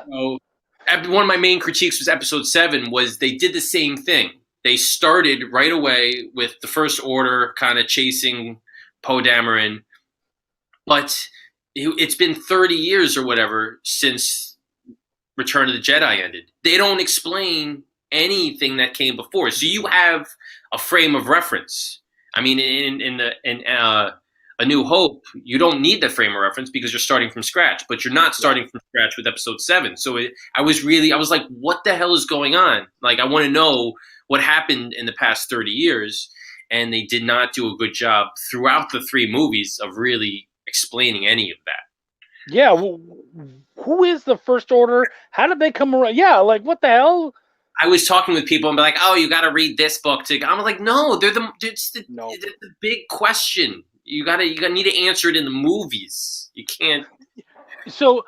So, one of my main critiques was episode 7 was they did the same thing. They started right away with the First Order kind of chasing Poe Dameron, but it's been 30 years or whatever since Return of the Jedi ended. They don't explain anything that came before, so you have a frame of reference. I mean, in A New Hope, you don't need that frame of reference because you're starting from scratch, but you're not starting from scratch with episode 7. So I was like, what the hell is going on? Like, I want to know what happened in the past 30 years, and they did not do a good job throughout the 3 movies of really explaining any of that. Yeah, who is the First Order? How did they come around? Yeah, like, what the hell? I was talking with people and be like, "Oh, you got to read this book." I'm like, "No, it's the big question. You gotta need to answer it in the movies. You can't." So,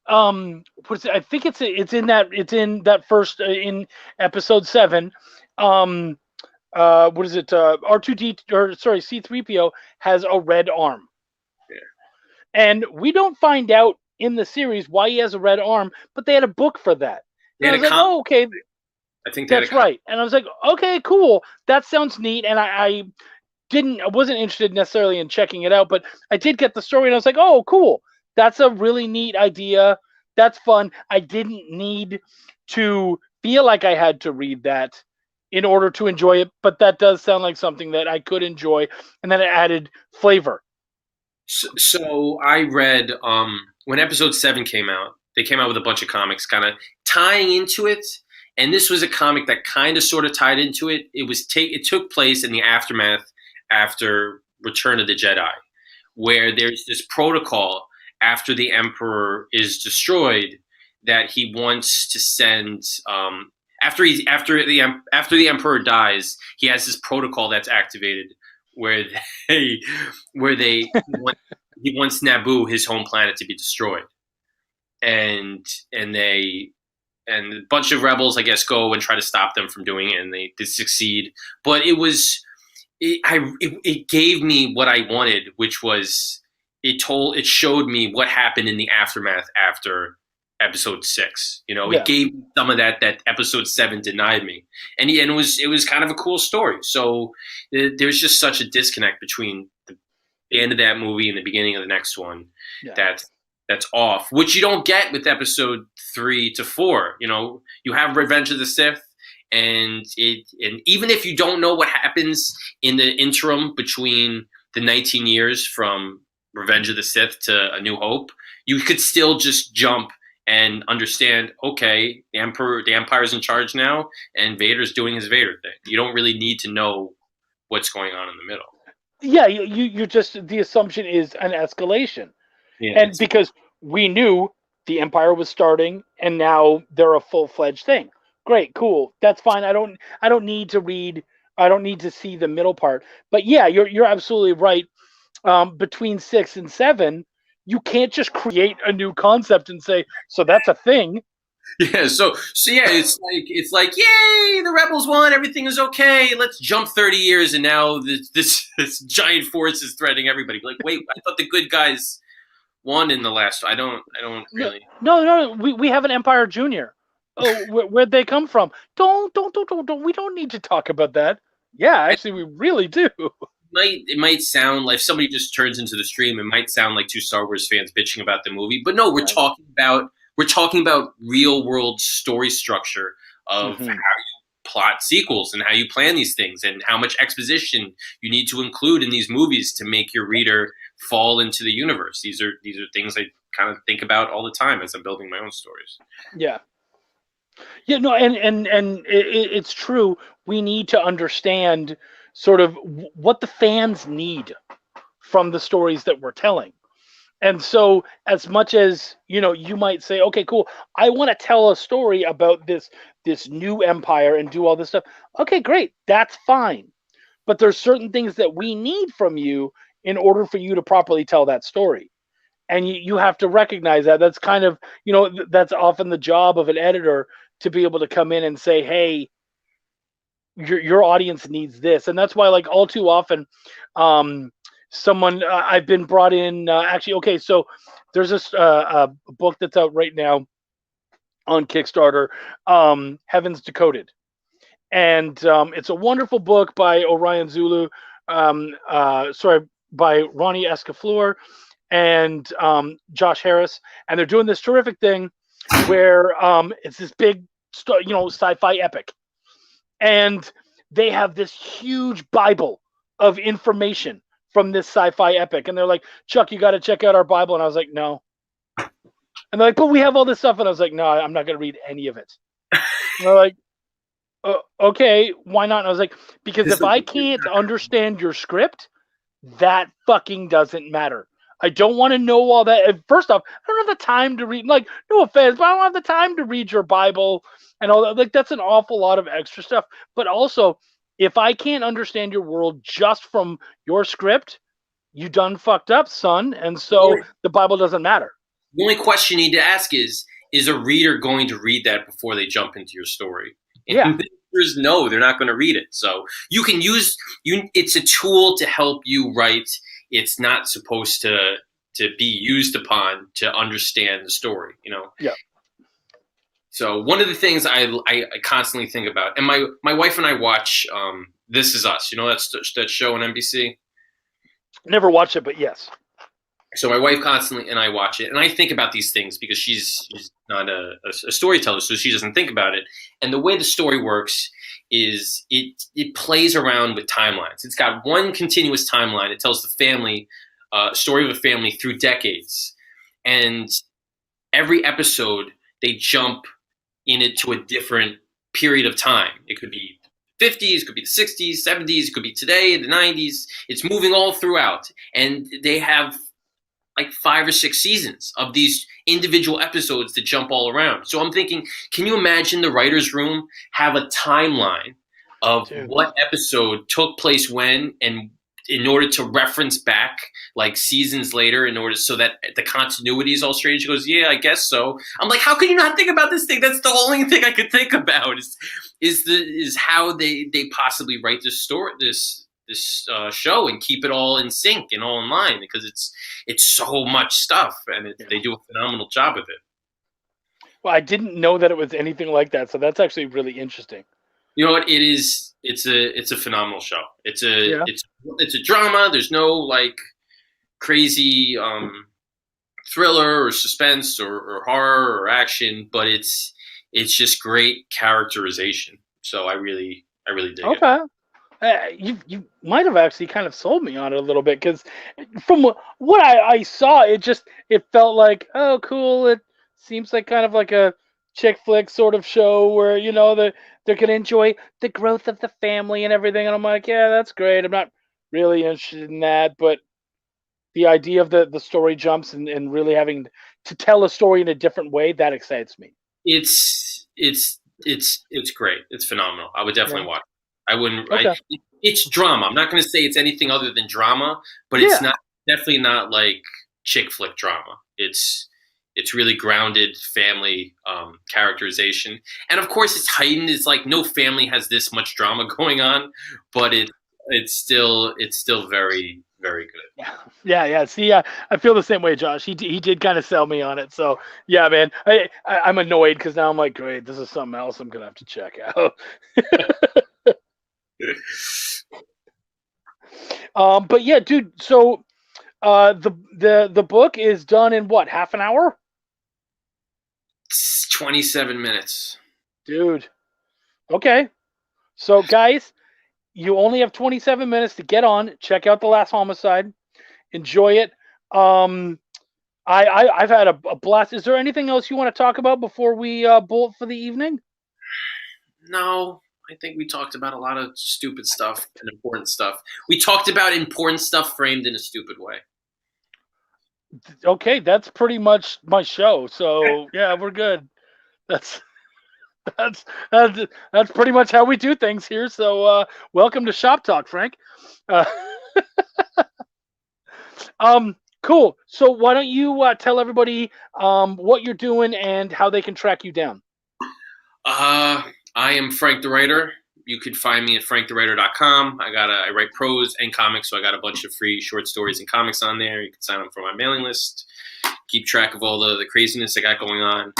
I think it's in that first in episode 7. What is it? R2D or sorry, C3PO has a red arm. Yeah. And we don't find out in the series why he has a red arm, but they had a book for that. And I was like, oh, okay. I think that's right. And I was like, okay, cool. That sounds neat. And I wasn't interested necessarily in checking it out, but I did get the story and I was like, oh, cool. That's a really neat idea. That's fun. I didn't need to feel like I had to read that in order to enjoy it, but that does sound like something that I could enjoy, and then it added flavor. So I read when episode 7 came out, they came out with a bunch of comics kind of tying into it, and this was a comic that kind of sort of tied into it. It took place in the aftermath after Return of the Jedi, where there's this protocol after the Emperor is destroyed that he wants to send after the Emperor dies, he has this protocol that's activated where he wants Naboo, his home planet, to be destroyed, and a bunch of rebels, I guess, go and try to stop them from doing it, and they succeed. But it gave me what I wanted, which was it showed me what happened in the aftermath after episode 6. It gave me some of that episode 7 denied me, and it was kind of a cool story. So there's just such a disconnect between the end of that movie and the beginning of the next one. Yeah. That's off, which you don't get with episode 3 to 4. You have Revenge of the Sith, and even if you don't know what happens in the interim between the 19 years from Revenge of the Sith to A New Hope, you could still just jump and understand, okay, the Empire's in charge now, and Vader's doing his Vader thing. You don't really need to know what's going on in the middle. Yeah, you just, the assumption is an escalation. Yeah, and because we knew the Empire was starting, and now they're a full-fledged thing. Great, cool, that's fine. I don't need to read. I don't need to see the middle part. But yeah, you're absolutely right. Between 6 and 7, you can't just create a new concept and say, so that's a thing. Yeah, so yeah, it's like, yay, the rebels won, everything is okay. Let's jump 30 years, and now this giant force is threatening everybody. Like, wait, I thought the good guys won in the last. I don't really. No. We have an Empire Junior. Oh, where'd they come from? Don't. We don't need to talk about that. Yeah, actually, we really do. It might sound like, if somebody just turns into the stream, it might sound like 2 Star Wars fans bitching about the movie, but no, we're talking about real world story structure of how you plot sequels and how you plan these things and how much exposition you need to include in these movies to make your reader fall into the universe. These are things I kind of think about all the time as I'm building my own stories. Yeah. Yeah, no, and it's true. We need to understand sort of what the fans need from the stories that we're telling. And so, as much as you might say, "Okay, cool, I want to tell a story about this new empire and do all this stuff." Okay, great, that's fine. But there's certain things that we need from you in order for you to properly tell that story. And you have to recognize that. That's kind of, that's often the job of an editor, to be able to come in and say, hey, your audience needs this. And that's why, like, all too often, someone, I've been brought in, actually, okay, so there's this a book that's out right now on Kickstarter, Heaven's Decoded. And it's a wonderful book by Orion Zulu, by Ronnie Escafleur and Josh Harris, and they're doing this terrific thing where it's this big, sci-fi epic, and they have this huge Bible of information from this sci-fi epic, and they're like, "Chuck, you got to check out our Bible," and I was like, "No," and they're like, "But we have all this stuff," and I was like, "No, I'm not going to read any of it." And they're like, "Okay, why not?" And I was like, "Because if I can't understand your script, that fucking doesn't matter. I don't want to know all that. First off, I don't have the time to read, like, no offense, but I don't have the time to read your Bible and all that. Like, that's an awful lot of extra stuff. But also, if I can't understand your world just from your script, you done fucked up, son. And so the Bible doesn't matter." The only question you need to ask is a reader going to read that before they jump into your story? And Yeah. no, they're not going to read it. So you can use it's a tool to help you write. It's not supposed to be used upon to understand the story, Yeah. So one of the things I constantly think about, and my wife and I watch This Is Us. That show on NBC. Never watched it, but yes. So my wife constantly and I watch it, and I think about these things because she's not a storyteller, so she doesn't think about it. And the way the story works is it plays around with timelines. It's got one continuous timeline. It tells the family story of a family through decades, and every episode they jump in it to a different period of time. It could be 50s, it could be the 60s, 70s, it could be today, the 90s. It's moving all throughout, and they have like 5 or 6 seasons of these individual episodes that jump all around. So I'm thinking, can you imagine the writer's room have a timeline of what episode took place when, and in order to reference back like seasons later, in order so that the continuity is all straight? She goes, "Yeah, I guess so." I'm like, how can you not think about this thing? That's the only thing I could think about is how they possibly write this story, this show, and keep it all in sync and all in line, because it's so much stuff, and they do a phenomenal job with it. Well, I didn't know that it was anything like that, so that's actually really interesting. You know what? It is. It's a phenomenal show. It's a drama. There's no like crazy thriller or suspense or horror or action, but it's just great characterization. So I really dig it. Okay. You might have actually kind of sold me on it a little bit, because from what I saw, it felt like, oh, cool. It seems like kind of like a chick flick sort of show where they're gonna enjoy the growth of the family and everything, and I'm like, yeah, that's great. I'm not really interested in that, but the idea of the story jumps and really having to tell a story in a different way, that excites me. It's great. It's phenomenal. I would definitely watch it. I wouldn't. Okay. It's drama. I'm not going to say it's anything other than drama, but it's definitely not like chick flick drama. It's really grounded family characterization, and of course it's heightened. It's like no family has this much drama going on, but it's still very, very good. Yeah. See, I feel the same way, Josh. He did kind of sell me on it. So yeah, man, I'm annoyed because now I'm like, great, this is something else I'm gonna have to check out. But yeah, dude. So the book is done in what, half an hour? 27 minutes. Dude. Okay. So guys, you only have 27 minutes to get on, check out The Last Homicide, enjoy it. I've had a blast. Is there anything else you want to talk about before we bolt for the evening? No, I think we talked about a lot of stupid stuff and important stuff. We talked about important stuff framed in a stupid way. Okay, that's pretty much my show. So yeah, we're good. That's that's that's pretty much how we do things here. So welcome to Shop Talk, Frank. Uh, cool. So why don't you tell everybody what you're doing and how they can track you down? I am Frank the Writer. You could find me at frankthewriter.com. I write prose and comics, so I got a bunch of free short stories and comics on there. You can sign up for my mailing list, keep track of all the craziness I got going on.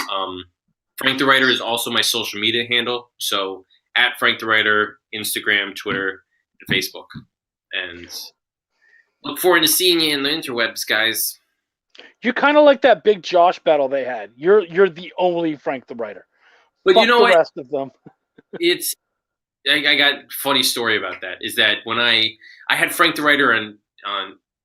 Frank the Writer is also my social media handle, so at Frank the Writer, Instagram, Twitter, and Facebook. And look forward to seeing you in the interwebs, guys. You're kind of like that Big Josh battle they had. You're the only Frank the Writer. But Fuck you know the what? rest of them. I got a funny story about that. Is that when I had Frank the Writer on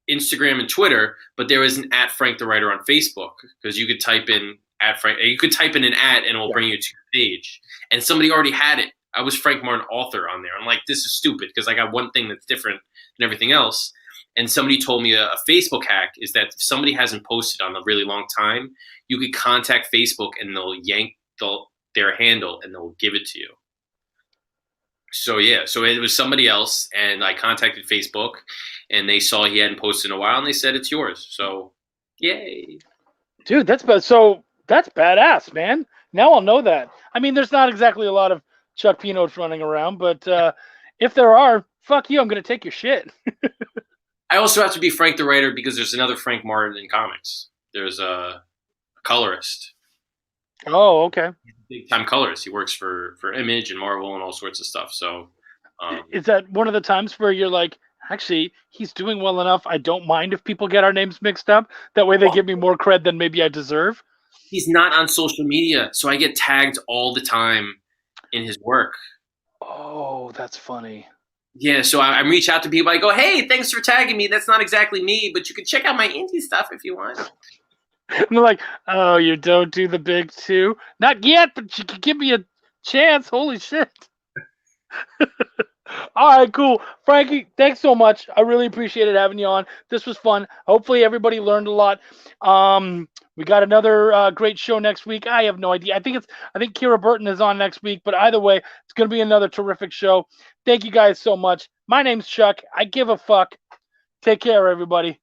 Instagram and Twitter, but there was an at Frank the Writer on Facebook, because you could type in at Frank. You could type in an at and it will bring you to your page. And somebody already had it. I was Frank Martin author on there. I'm like, this is stupid because I got one thing that's different than everything else. And somebody told me a Facebook hack is that if somebody hasn't posted on a really long time, you could contact Facebook and they'll yank their handle and they'll give it to you. So yeah, so it was somebody else, and I contacted Facebook, and they saw he hadn't posted in a while, and they said it's yours. So, yay, dude, that's badass, man. Now I'll know that. I mean, there's not exactly a lot of Chuck Pinots running around, but if there are, fuck you, I'm gonna take your shit. I also have to be Frank the Writer because there's another Frank Martin in comics. There's a colorist. Oh, okay. He's a big-time colorist. He works for Image and Marvel and all sorts of stuff. So, is that one of the times where you're like, actually, he's doing well enough, I don't mind if people get our names mixed up. That way they give me more cred than maybe I deserve? He's not on social media, so I get tagged all the time in his work. Oh, that's funny. Yeah, so I reach out to people. I go, hey, thanks for tagging me. That's not exactly me, but you can check out my indie stuff if you want. And they're like, oh, you don't do the big two? Not yet, but you can give me a chance. Holy shit. All right, cool. Frankie, thanks so much. I really appreciated having you on. This was fun. Hopefully everybody learned a lot. We got another great show next week. I have no idea. I think Kira Burton is on next week, but either way, it's going to be another terrific show. Thank you guys so much. My name's Chuck. I give a fuck. Take care, everybody.